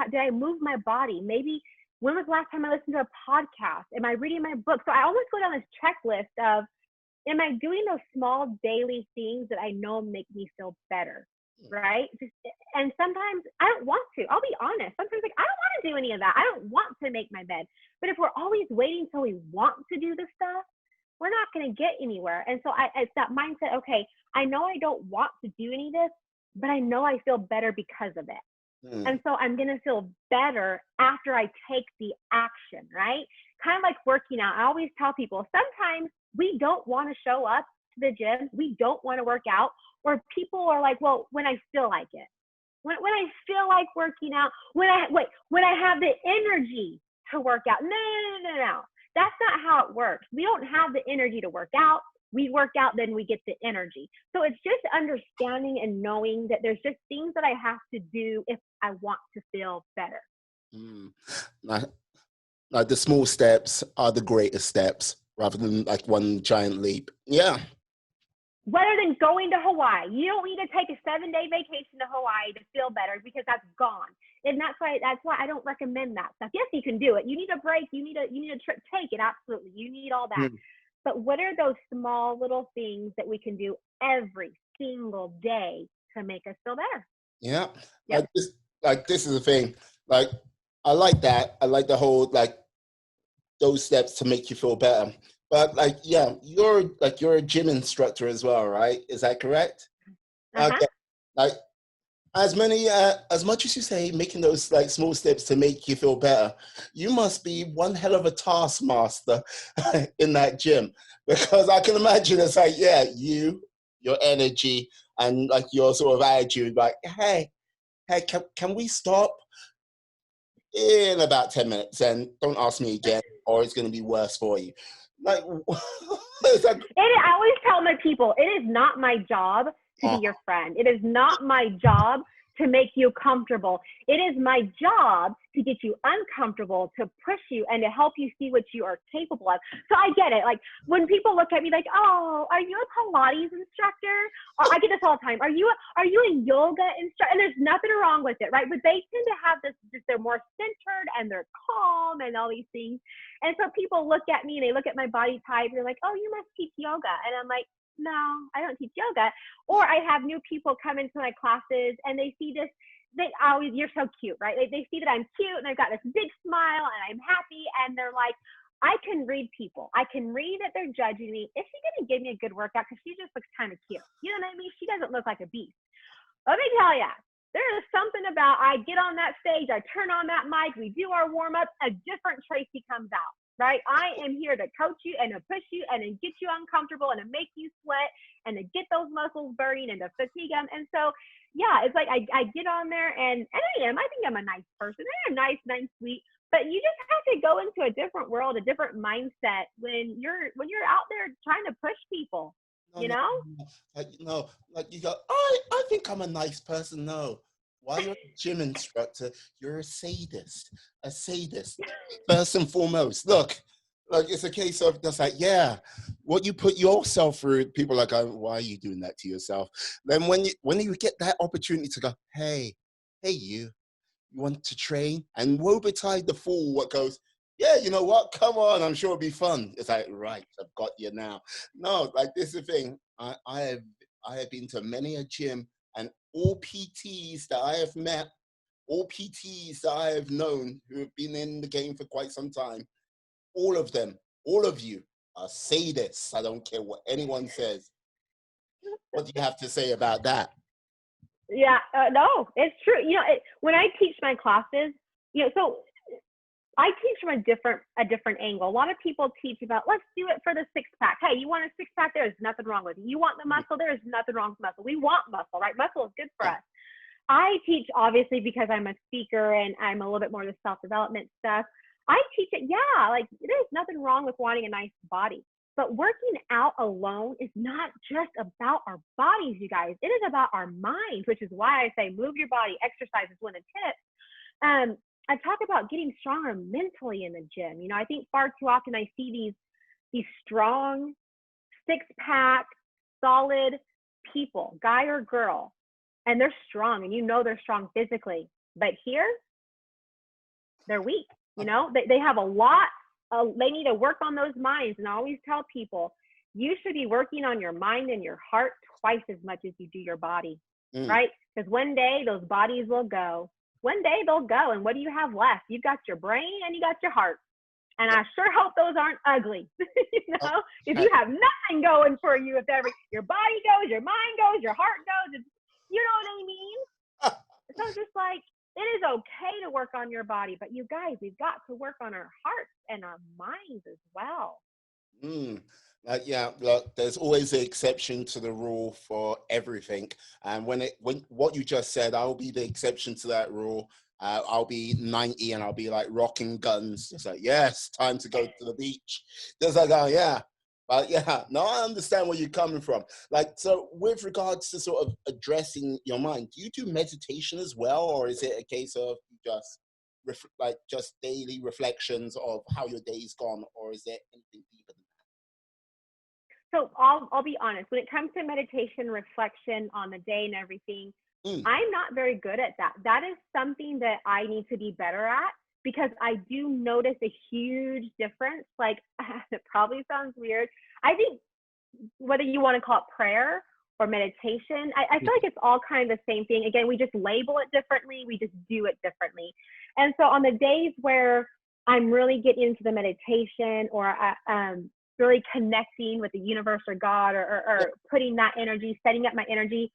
did I move my body? Maybe when was the last time I listened to a podcast? Am I reading my book? So I always go down this checklist of, am I doing those small daily things that I know make me feel better? Right? And sometimes I don't want to. I'll be honest. Sometimes like, I don't want to do any of that. I don't want to make my bed. But if we're always waiting till we want to do the stuff, we're not going to get anywhere. And so it's that mindset, okay, I know I don't want to do any of this, but I know I feel better because of it. And so I'm going to feel better after I take the action, right? Kind of like working out. I always tell people, sometimes we don't want to show up to the gym. We don't want to work out. Or people are like, well, when I feel like it. When I feel like working out, when I have the energy to work out. No. That's not how it works. We don't have the energy to work out. We work out, then we get the energy. So it's just understanding and knowing that there's just things that I have to do if I want to feel better. Like the small steps are the greatest steps rather than like one giant leap. Yeah. Rather than going to Hawaii, you don't need to take a 7-day vacation to Hawaii to feel better, because that's gone. And that's why I don't recommend that stuff. Yes, you can do it. You need a break. You need a trip. Take it. Absolutely. You need all that. But what are those small little things that we can do every single day to make us feel better? Yeah. Yep. This is the thing. Like, I like that. I like the whole, like, those steps to make you feel better. But like, yeah, you're a gym instructor as well, right? Is that correct? Okay. Like, as much as you say, making those like small steps to make you feel better, you must be one hell of a taskmaster in that gym, because I can imagine it's like, yeah, your energy and like your sort of attitude, like, hey, can we stop in about 10 minutes and don't ask me again, or it's going to be worse for you. Like, I always tell my people, it is not my job to be your friend. It is not my job to make you comfortable. It is my job to get you uncomfortable, to push you, and to help you see what you are capable of. So I get it. Like when people look at me like, oh, are you a Pilates instructor? Or I get this all the time. Are you a yoga instructor? And there's nothing wrong with it, right? But they tend to have this, just they're more centered and they're calm and all these things. And so people look at me and they look at my body type and they're like, oh, you must teach yoga. And I'm like, no, I don't teach yoga. Or I have new people come into my classes and they see this, you're so cute, right? They see that I'm cute and I've got this big smile and I'm happy. And they're like, I can read people. I can read that they're judging me. Is she going to give me a good workout? Because she just looks kind of cute. You know what I mean? She doesn't look like a beast. Let me tell you, there is something about, I get on that stage, I turn on that mic, we do our warm up, a different Tracey comes out. Right? I am here to coach you and to push you and to get you uncomfortable and to make you sweat and to get those muscles burning and to fatigue them. And so, yeah, it's like I get on there and I think I'm a nice person. I'm nice, sweet. But you just have to go into a different world, a different mindset when you're out there trying to push people. No, like you go, I think I'm a nice person. No. While you're a gym instructor, you're a sadist. A sadist. First and foremost. Look, it's a case of just like, yeah, what you put yourself through, people are like, oh, why are you doing that to yourself? Then when you get that opportunity to go, hey, you want to train? And woe betide the fool what goes, yeah, you know what? Come on, I'm sure it'll be fun. It's like, right, I've got you now. No, like this is the thing. I have been to many a gym, and all PTs that I have met, all PTs that I have known who have been in the game for quite some time, all of them, all of you are sadists. I don't care what anyone says. What do you have to say about that? Yeah, no, it's true. You know, when I teach my classes, so I teach from a different angle. A lot of people teach about, let's do it for the six pack. Hey, you want a six pack? There's nothing wrong with it. You want the muscle? There's nothing wrong with muscle. We want muscle, right? Muscle is good for us. I teach, obviously, because I'm a speaker and I'm a little bit more of the self-development stuff. I teach it, yeah, like there's nothing wrong with wanting a nice body. But working out alone is not just about our bodies, you guys. It is about our minds, which is why I say move your body. Exercise is one of the tips. I talk about getting stronger mentally in the gym. You know, I think far too often I see these strong, six-pack, solid people, guy or girl, and they're strong, and you know they're strong physically. But here, they're weak. You know, they have a lot. They need to work on those minds. And I always tell people, you should be working on your mind and your heart twice as much as you do your body, right? Because one day those bodies will go. One day they'll go, and what do you have left? You've got your brain and you got your heart. And I sure hope those aren't ugly, you know? If you have nothing going for you, if your body goes, your mind goes, your heart goes, you know what I mean? So just like, it is okay to work on your body, but you guys, we've got to work on our hearts and our minds as well. Yeah, look, there's always an exception to the rule for everything. And when what you just said, I'll be the exception to that rule. I'll be 90 and I'll be like rocking guns. Just like, yes, time to go to the beach. Just like, oh yeah. But yeah, no, I understand where you're coming from. Like, so with regards to sort of addressing your mind, do you do meditation as well? Or is it a case of just just daily reflections of how your day's gone? Or is there anything deeper than that? So I'll be honest, when it comes to meditation, reflection on the day and everything, I'm not very good at that. That is something that I need to be better at, because I do notice a huge difference. Like, it probably sounds weird. I think whether you want to call it prayer or meditation, I feel like it's all kind of the same thing. Again, we just label it differently. We just do it differently. And so on the days where I'm really getting into the meditation, or really connecting with the universe or God, or putting that energy, setting up my energy,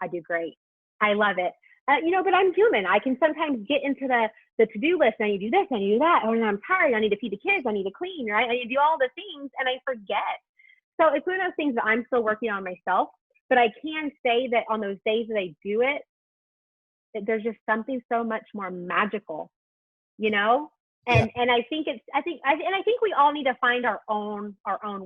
I do great. I love it. But I'm human. I can sometimes get into the to-do list, and I need to do this, I need to do that. Oh, and I'm tired. I need to feed the kids. I need to clean, right? I need to do all the things, and I forget. So it's one of those things that I'm still working on myself. But I can say that on those days that I do it, there's just something so much more magical, you know? Yeah. And I think I think we all need to find our own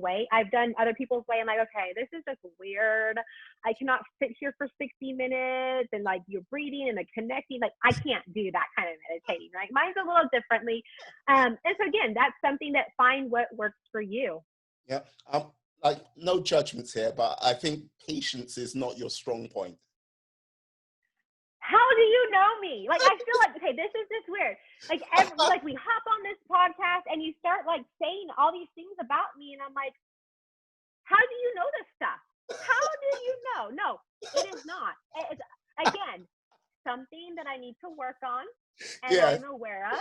way. I've done other people's way. I'm like, okay, this is just weird. I cannot sit here for 60 minutes and like you're breathing and like connecting. Like I can't do that kind of meditating, right? Mine's a little differently. And so again, that's something that find what works for you. Yeah. Like no judgments here, but I think patience is not your strong point. How do you know me? Like, I feel like, okay, this is just weird. Like, like we hop on this podcast and you start like saying all these things about me, and I'm like, how do you know this stuff? How do you know? No, it is not. It's again something that I need to work on, and Yeah. I'm aware of.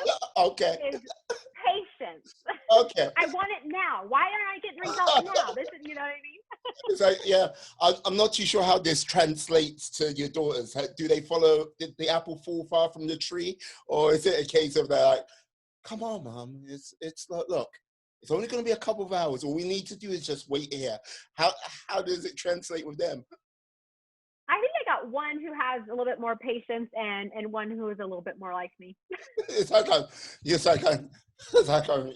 Okay. Is patience. Okay. I want it now. Why aren't I getting results now? This is, you know what I mean? It's like, yeah, I'm not too sure how this translates to your daughters. Do they follow, did the apple fall far from the tree? Or is it a case of they're like, come on, mom, it's look, it's only going to be a couple of hours. All we need to do is just wait here. How does it translate with them? I think I got one who has a little bit more patience and one who is a little bit more like me. It's like,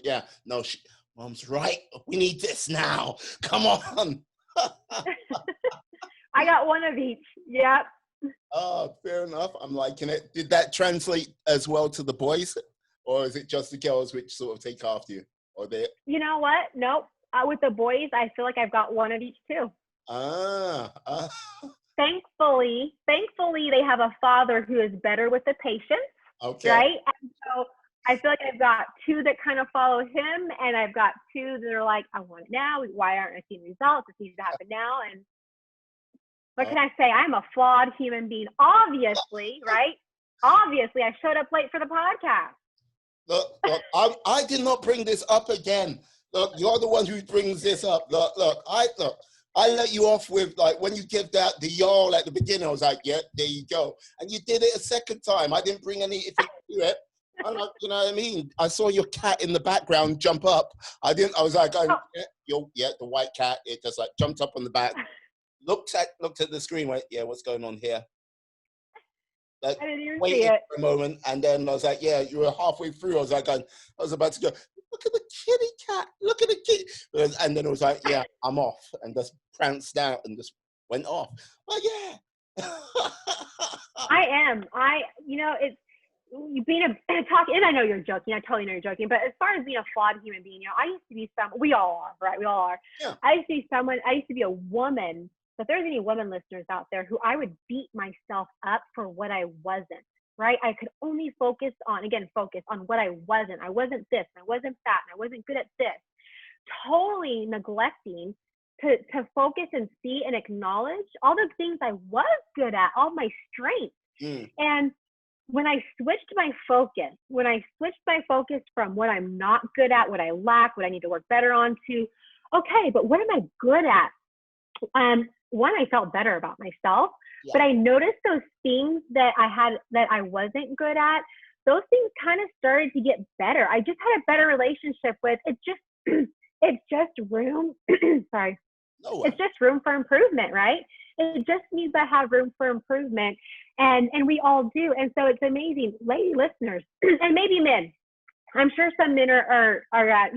yeah, no, mom's right. We need this now. Come on. I got one of each. Yep. Oh, fair enough. I'm liking it. Did that translate as well to the boys? Or is it just the girls which sort of take after you? Or they? You know what? Nope. With the boys, I feel like I've got one of each too. Thankfully, they have a father who is better with the patience. Okay. Right? And so I feel like I've got two that kind of follow him, and I've got two that are like, I want it now. Why aren't I seeing results? It needs to happen now. And what can I say? I'm a flawed human being, obviously, right? Obviously, I showed up late for the podcast. Look, I did not bring this up again. Look, you're the one who brings this up. Look, I let you off with, like, when you give that the y'all at the beginning, I was like, yeah, there you go. And you did it a second time. I didn't bring anything to it. I'm like, you know what I mean? I saw your cat in the background jump up. I was like, yeah, the white cat. It just like jumped up on the back, looked at the screen, went, yeah, what's going on here? Like, I didn't even waited see it for a moment, and then I was like, yeah, you were halfway through. I was like, I was about to go, look at the kitty cat, look at the kitty. And then it was like, yeah, I'm off, and just pranced out and just went off. Well, yeah. I am. It's being a talk, and I know you're joking. I totally know you're joking. But as far as being a flawed human being, I used to be we all are, right? We all are. Yeah. I used to be a woman. So if there's any women listeners out there who I would beat myself up for what I wasn't, right? I could only focus on what I wasn't. I wasn't this, and I wasn't that, and I wasn't good at this. Totally neglecting to focus and see and acknowledge all the things I was good at, all my strengths. And when I switched my focus from what I'm not good at, what I lack, what I need to work better on, to, okay, but what am I good at? One, I felt better about myself, but I noticed those things that I had that I wasn't good at. Those things kind of started to get better. I just had a better relationship with it. It's just room. Sorry. It's just room for improvement, right? It just needs to have room for improvement, and we all do. And so it's amazing, lady listeners, and maybe men. I'm sure some men are at,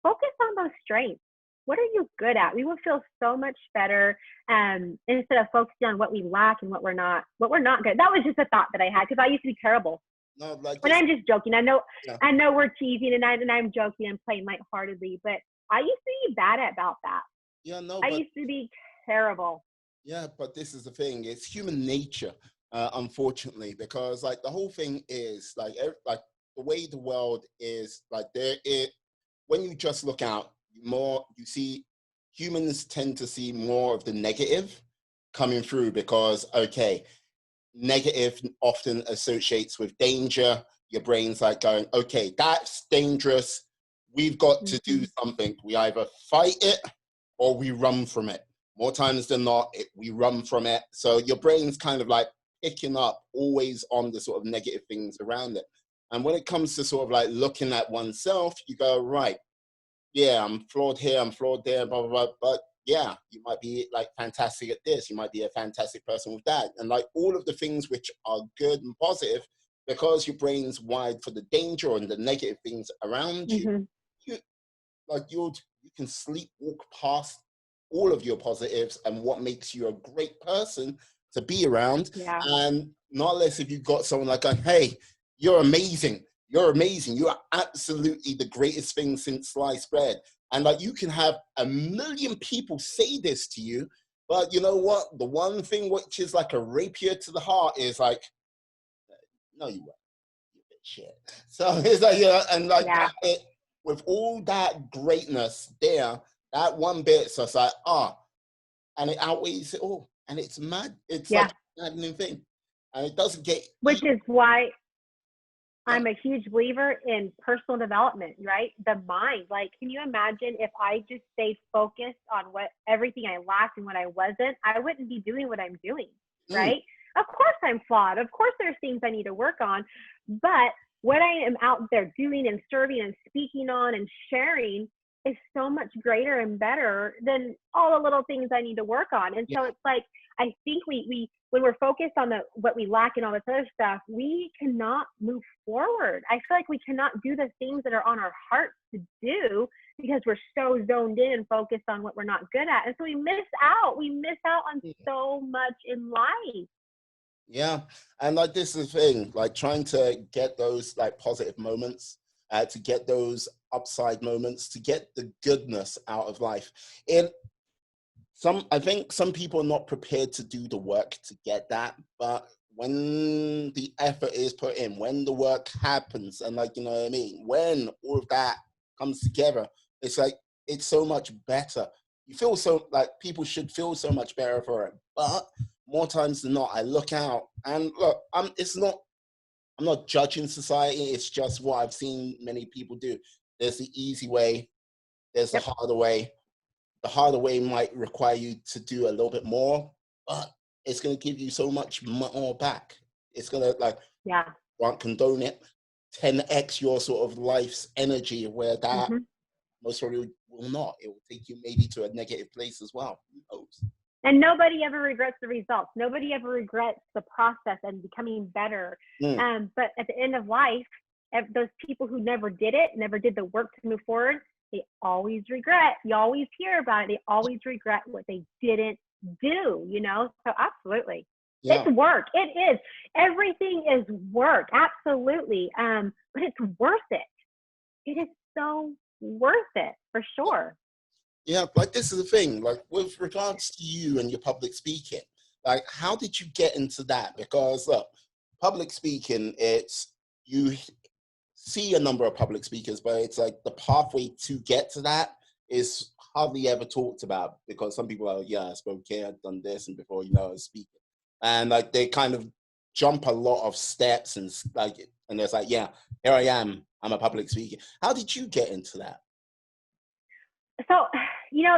focus on those strengths. What are you good at? We will feel so much better instead of focusing on what we lack and what we're not good. That was just a thought that I had, because I used to be terrible. No, like and I'm just joking. I know we're teasing, and I'm joking and playing lightheartedly, but I used to be bad about that. Yeah, no. I used to be terrible. Yeah, but this is the thing. It's human nature, unfortunately, because like the whole thing is like the way the world is, like when you just look out more, you see humans tend to see more of the negative coming through, because negative often associates with danger. Your brain's like going, okay, that's dangerous. We've got to do something. We either fight it or we run from it. More times than not, we run from it. So your brain's kind of like picking up always on the sort of negative things around it. And when it comes to sort of like looking at oneself, you go, right, yeah, I'm flawed here, I'm flawed there, blah, blah, blah. But yeah, you might be like fantastic at this. You might be a fantastic person with that. And like all of the things which are good and positive, because your brain's wired for the danger and the negative things around you, Mm-hmm. you like you can sleepwalk past all of your positives and what makes you a great person to be around. Yeah. And not less if you've got someone like, hey, you're amazing. You're amazing. You are absolutely the greatest thing since sliced bread. And like you can have a million people say this to you, but you know what? The one thing which is like a rapier to the heart is like, no, you won't. You bit shit. So it's like, and like Yeah. that, with all that greatness there, that one bit, so it's like, and it outweighs it all. And it's mad. It's Yeah. like a maddening thing. And it doesn't get Which is why yeah. I'm a huge believer in personal development, right? The mind. Like, can you imagine if I just stayed focused on what everything I lacked and what I wasn't, I wouldn't be doing what I'm doing, Mm, right? Of course I'm flawed. Of course there's things I need to work on, but what I am out there doing and serving and speaking on and sharing is so much greater and better than all the little things I need to work on. And yeah. so it's like, I think we when we're focused on what we lack and all this other stuff, we cannot move forward. I feel like we cannot do the things that are on our hearts to do because we're so zoned in and focused on what we're not good at. And so we miss out. We miss out on so much in life. Yeah. And like this is the thing, like trying to get those like positive moments, to get those upside moments, to get the goodness out of life. And I think some people are not prepared to do the work to get that, but when the effort is put in, when the work happens, and like, you know what I mean, when all of that comes together, it's like, it's so much better. You feel so like people should feel so much better for it. But more times than not, I look out and look, I'm not judging society. It's just what I've seen many people do. There's the easy way. There's the Yep. harder way. The harder way might require you to do a little bit more, but it's going to give you so much more back. It's going to like, Yeah. won't condone it, 10x your sort of life's energy, where that Mm-hmm. most probably will not. It will take you maybe to a negative place as well. Who knows? And nobody ever regrets the results. Nobody ever regrets the process and becoming better. Mm, But at the end of life, those people who never did it, never did the work to move forward, they always regret. You always hear about it. They always regret what they didn't do, you know? So absolutely. It's yeah. work. It is. Everything is work. Absolutely. But it's worth it. It is so worth it for sure. Yeah, like this is the thing, like with regards to you and your public speaking, like how did you get into that? Because look, public speaking, it's you see a number of public speakers, but it's like the pathway to get to that is hardly ever talked about because some people are, yeah, I spoke here, I've done this, and before you know, I was speaking, and like they kind of jump a lot of steps and like, and it's like, yeah, here I am, I'm a public speaker. How did you get into that? So,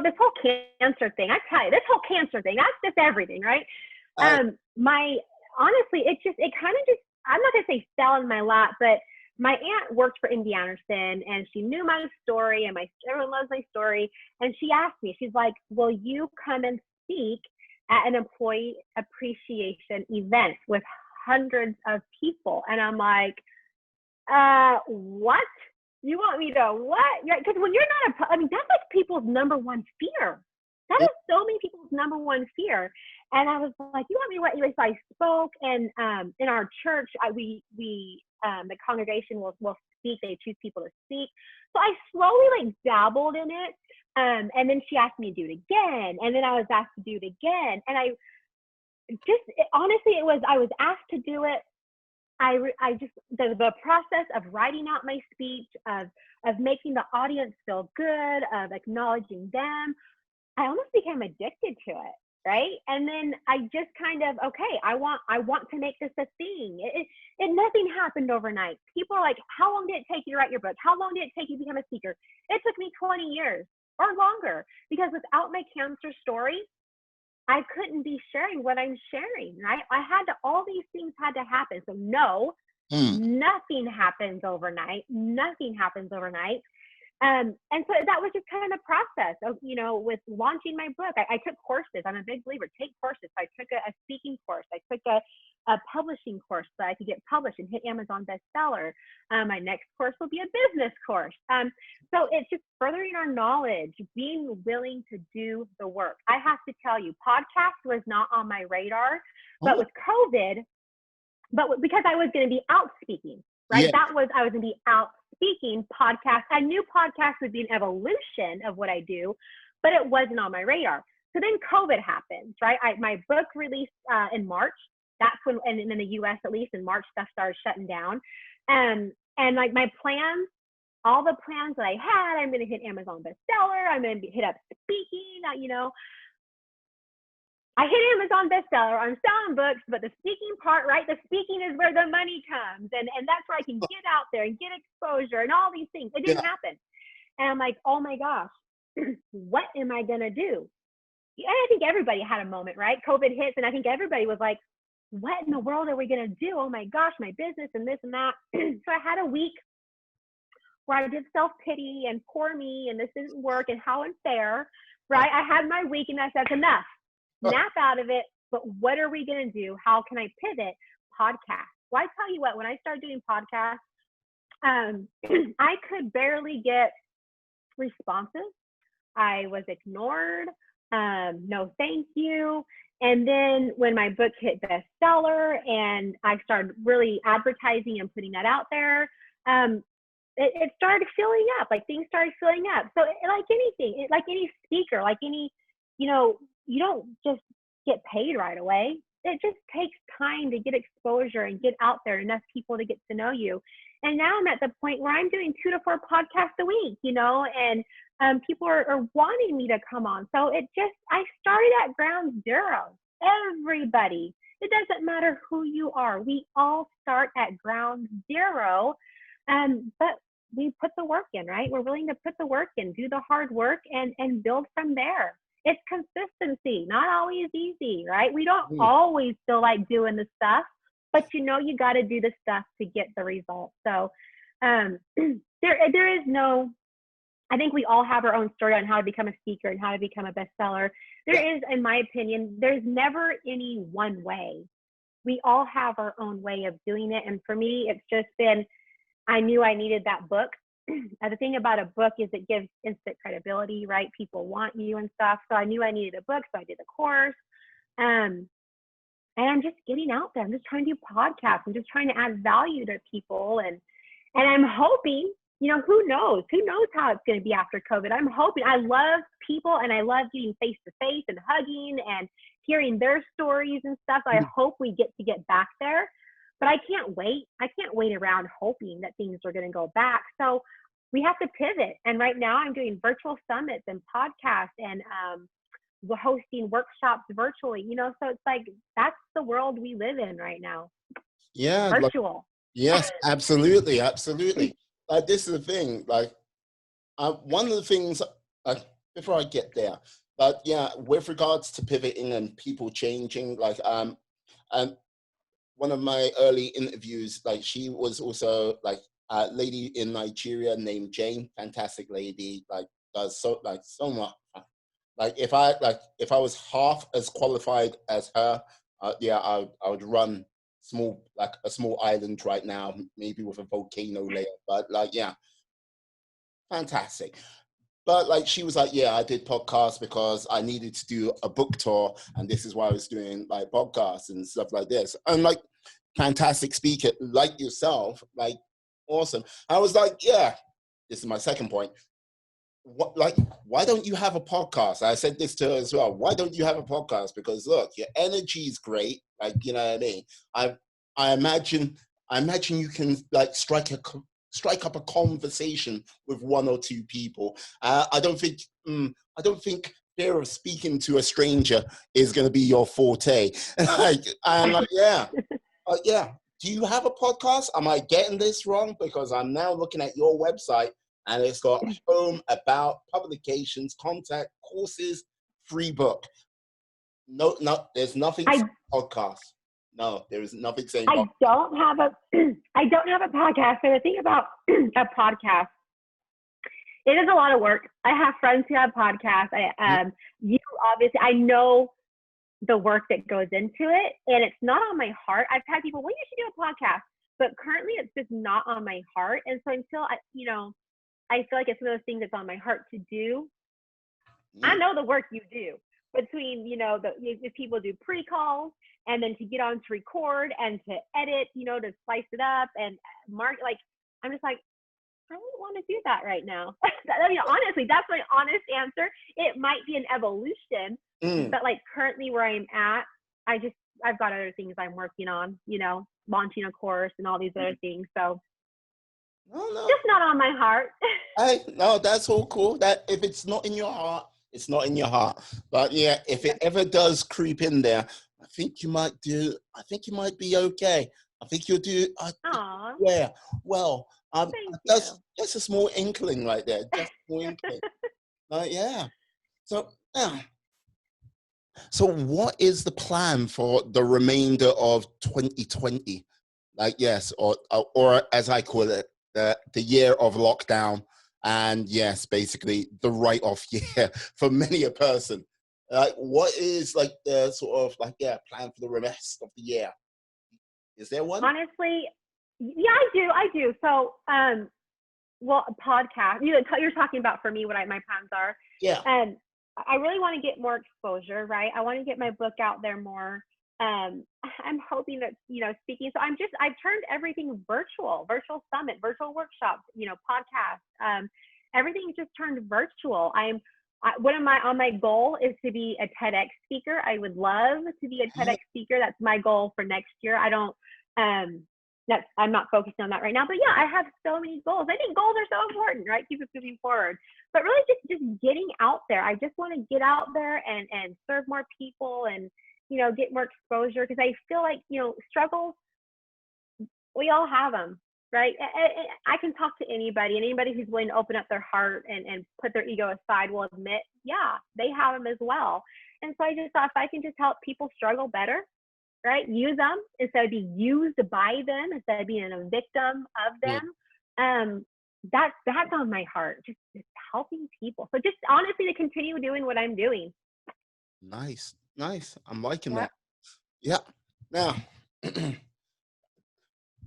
this whole cancer thing, I tell you, this whole cancer thing, that's just everything, right? Uh, My honestly, it kind of just, I'm not gonna say fell in my lap, but my aunt worked for MD Anderson and she knew my story and everyone loves my story. And she asked me, she's like, will you come and speak at an employee appreciation event with hundreds of people? And I'm like, what? You want me to what? Because when you're not that's like people's number one fear. That is so many people's number one fear. And I was like, you want me to what? So I spoke, and in our church, the congregation will speak. They choose people to speak. So I slowly like dabbled in it. And then she asked me to do it again, and then I was asked to do it again. And honestly, I was asked to do it. I just the process of writing out my speech, of making the audience feel good, of acknowledging them, I almost became addicted to it, right? And then I just kind of, okay, I want to make this a thing. Nothing happened overnight. People are like, how long did it take you to write your book? How long did it take you to become a speaker? It took me 20 years or longer, because without my cancer story, I couldn't be sharing what I'm sharing, right? All these things had to happen. So no, mm, nothing happens overnight. Nothing happens overnight. And so that was just kind of the process of, with launching my book. I took courses. I'm a big believer. Take courses. So I took a speaking course. I took a publishing course so I could get published and hit Amazon bestseller. My next course will be a business course. So it's just furthering our knowledge, being willing to do the work. I have to tell you, podcast was not on my radar, but with COVID, because I was going to be out speaking, right? Yeah. I was going to be out speaking. Podcast. I knew podcast would be an evolution of what I do, but it wasn't on my radar. So then COVID happens, right? My book released in March. That's when, and in the US at least, in March, stuff started shutting down. And like my plans, all the plans that I had, I'm going to hit Amazon bestseller. I'm going to hit up speaking, I hit Amazon bestseller. I'm selling books, but the speaking part, right? The speaking is where the money comes. And that's where I can get out there and get exposure and all these things. It didn't happen. And I'm like, oh my gosh, what am I going to do? And I think everybody had a moment, right? COVID hits, and I think everybody was like, what in the world are we going to do? Oh my gosh, my business and this and that. So I had a week where I did self-pity and poor me, and this didn't work, and how unfair, right? I had my week, and I said, enough. Snap out of it, but what are we going to do? How can I pivot? Podcast. Well, I tell you what, when I started doing podcasts, I could barely get responses. I was ignored. No, thank you. And then when my book hit bestseller and I started really advertising and putting that out there, it started filling up. Like things started filling up. So like anything, like any speaker, like any, you don't just get paid right away. It just takes time to get exposure and get out there, enough people to get to know you. And now I'm at the point where I'm doing 2 to 4 podcasts a week, and people are wanting me to come on. So I started at ground zero. Everybody, it doesn't matter who you are. We all start at ground zero, but we put the work in, right? We're willing to put the work in, do the hard work, and build from there. It's consistency, not always easy, right? We don't always feel like doing the stuff, but you got to do the stuff to get the results. So there is no, I think we all have our own story on how to become a speaker and how to become a bestseller. There is, in my opinion, there's never any one way. We all have our own way of doing it. And for me, it's just been, I knew I needed that book. The thing about a book is it gives instant credibility, right? People want you and stuff. So I knew I needed a book, so I did the course. And I'm just getting out there. I'm just trying to do podcasts. I'm just trying to add value to people. And I'm hoping, who knows? Who knows how it's going to be after COVID? I'm hoping. I love people, and I love getting face to face and hugging and hearing their stories and stuff. So I hope we get back there. But I can't wait. I can't wait around hoping that things are going to go back. So we have to pivot. And right now I'm doing virtual summits and podcasts and we're hosting workshops virtually, so it's like, that's the world we live in right now. Yeah. Virtual. Yes, absolutely. Absolutely. Like, this is the thing, like, one of the things, before I get there, but yeah, with regards to pivoting and people changing, like, and one of my early interviews, like, she was also like a lady in Nigeria named Jane, fantastic lady, like, does so much. Like, if I was half as qualified as her, I would run a small island right now, maybe with a volcano layer. But like, yeah, fantastic. But like, she was like, yeah, I did podcasts because I needed to do a book tour, and this is why I was doing like podcasts and stuff like this. And like, fantastic speaker like yourself, like, awesome. I was like, yeah, this is my second point. Why don't you have a podcast? I said this to her as well. Why don't you have a podcast? Because look, your energy is great. Like, you know what I mean? I imagine you can like strike up a conversation with 1 or 2 people. I don't think fear of speaking to a stranger is going to be your forte. I'm like, yeah. Yeah. Do you have a podcast? Am I getting this wrong? Because I'm now looking at your website and it's got home, about, publications, contact, courses, free book. No, there's nothing saying podcast. No, there is nothing saying podcast. I don't have a podcast. So the thing about a podcast it is a lot of work. I have friends who have podcasts. You obviously, I know the work that goes into it, and it's not on my heart. I've had people, well, you should do a podcast, but currently it's just not on my heart. And so until I feel like it's one of those things that's on my heart to do. I know the work you do between, if people do pre-calls and then to get on to record and to edit, to slice it up and mark, like, I'm just like, I don't want to do that right now. I mean, honestly, that's my honest answer. It might be an evolution, but like currently where I'm at, I've got other things I'm working on, launching a course and all these other things. So just not on my heart. No, that's all cool. That if it's not in your heart, it's not in your heart. But yeah, if it ever does creep in there, I think you might be okay. I think you'll do. Yeah. Well, that's a small inkling right there. Just a small inkling. Yeah. So yeah. So what is the plan for the remainder of 2020? Like, yes, or as I call it, the year of lockdown. And yes, basically the write-off year for many a person. Like, what is like the sort of plan for the rest of the year? Is there one? Honestly, yeah, I do. So, well, a podcast. You're talking about for me what my plans are. Yeah. And I really want to get more exposure, right? I want to get my book out there more. I'm hoping that, speaking. So I've turned everything virtual summit, virtual workshops, podcasts. Everything's just turned virtual. On my goal is to be a TEDx speaker. I would love to be a TEDx speaker. That's my goal for next year. I'm not focusing on that right now, but yeah, I have so many goals. I think goals are so important, right? Keep us moving forward, but really just getting out there. I just want to get out there and serve more people and, get more exposure. Cause I feel like, struggles, we all have them, right? I can talk to anybody, and anybody who's willing to open up their heart and put their ego aside will admit, yeah, they have them as well. And so I just thought if I can just help people struggle better, right? Use them instead of being used by them, instead of being a victim of them. That's on my heart, just helping people. So just honestly to continue doing what I'm doing. Nice. I'm liking that. Yeah.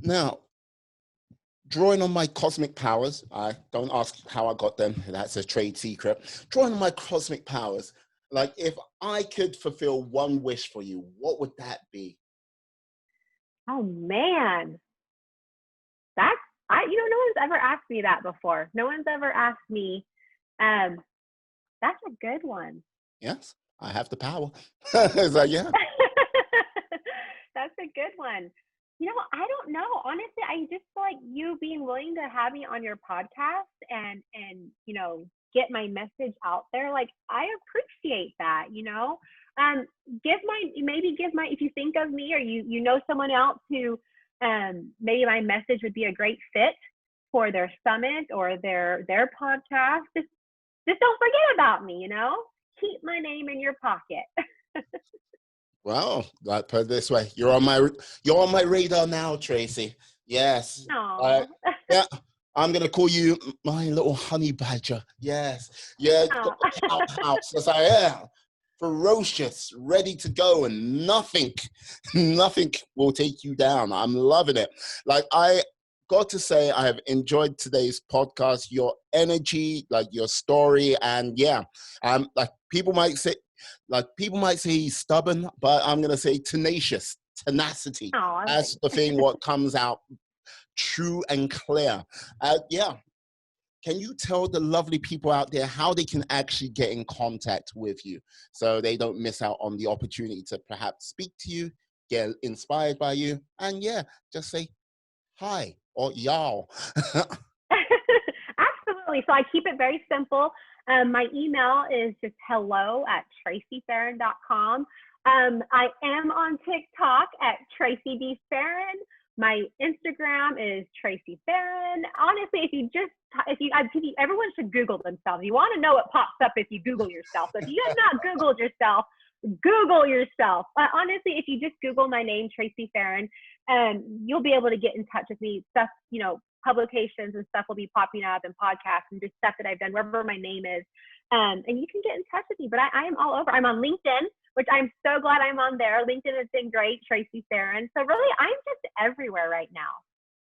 Now, drawing on my cosmic powers, I don't ask how I got them. That's a trade secret. Drawing on my cosmic powers, like if I could fulfill one wish for you, what would that be? Oh man, no one's ever asked me that before. No one's ever asked me. That's a good one. Yes, I have the power. It's like, yeah. That's a good one. I don't know. Honestly, I just feel like you being willing to have me on your podcast and get my message out there. Like, I appreciate that, if you think of me or you know someone else who maybe my message would be a great fit for their summit or their podcast, just don't forget about me, keep my name in your pocket. Well, I put it this way, you're on my radar now, Tracey. Yes. Yeah. I'm gonna call you my little honey badger. Yes. Yeah. House as I am. Ferocious, ready to go, and nothing will take you down. I'm loving it. Like, I got to say, I have enjoyed today's podcast, your energy, like your story, and like people might say he's stubborn, but I'm gonna say tenacity. That's the thing. What comes out true and clear. Can you tell the lovely people out there how they can actually get in contact with you so they don't miss out on the opportunity to perhaps speak to you, get inspired by you, and just say hi or y'all? Absolutely. So I keep it very simple. My email is just hello@traceyferrin.com. I am on TikTok at Tracey D. Ferrin. My Instagram is Tracey Ferrin. Honestly, everyone should Google themselves. You want to know what pops up if you Google yourself. So if you have not Googled yourself, Google yourself. Honestly, if you just Google my name, Tracey Ferrin, you'll be able to get in touch with me. Stuff, publications and stuff will be popping up, and podcasts and just stuff that I've done, wherever my name is. And you can get in touch with me. But I am all over. I'm on LinkedIn, which I'm so glad I'm on there. LinkedIn has been great, Tracey Ferrin. So really, I'm just everywhere right now.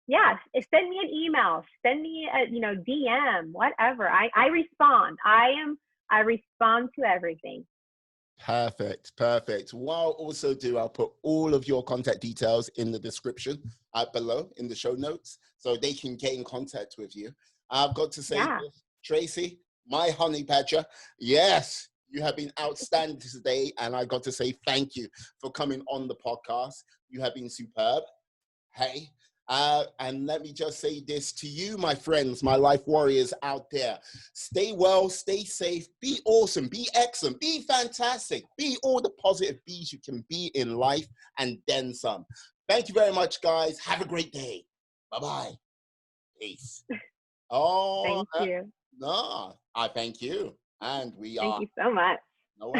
Yeah, send me an email, send me a DM, whatever. I respond. I respond to everything. Perfect. What I'll also do, I'll put all of your contact details in the description below in the show notes, so they can get in contact with you. I've got to say, Yeah. Tracey, my honey badger, yes, you have been outstanding today, and I got to say thank you for coming on the podcast. You have been superb. Hey. And let me just say this to you, my friends, my life warriors out there. Stay well, stay safe, be awesome, be excellent, be fantastic, be all the positive bees you can be in life, and then some. Thank you very much, guys. Have a great day. Bye-bye. Peace. Oh, Thank you. no, I thank you. And we Thank are. you so much. No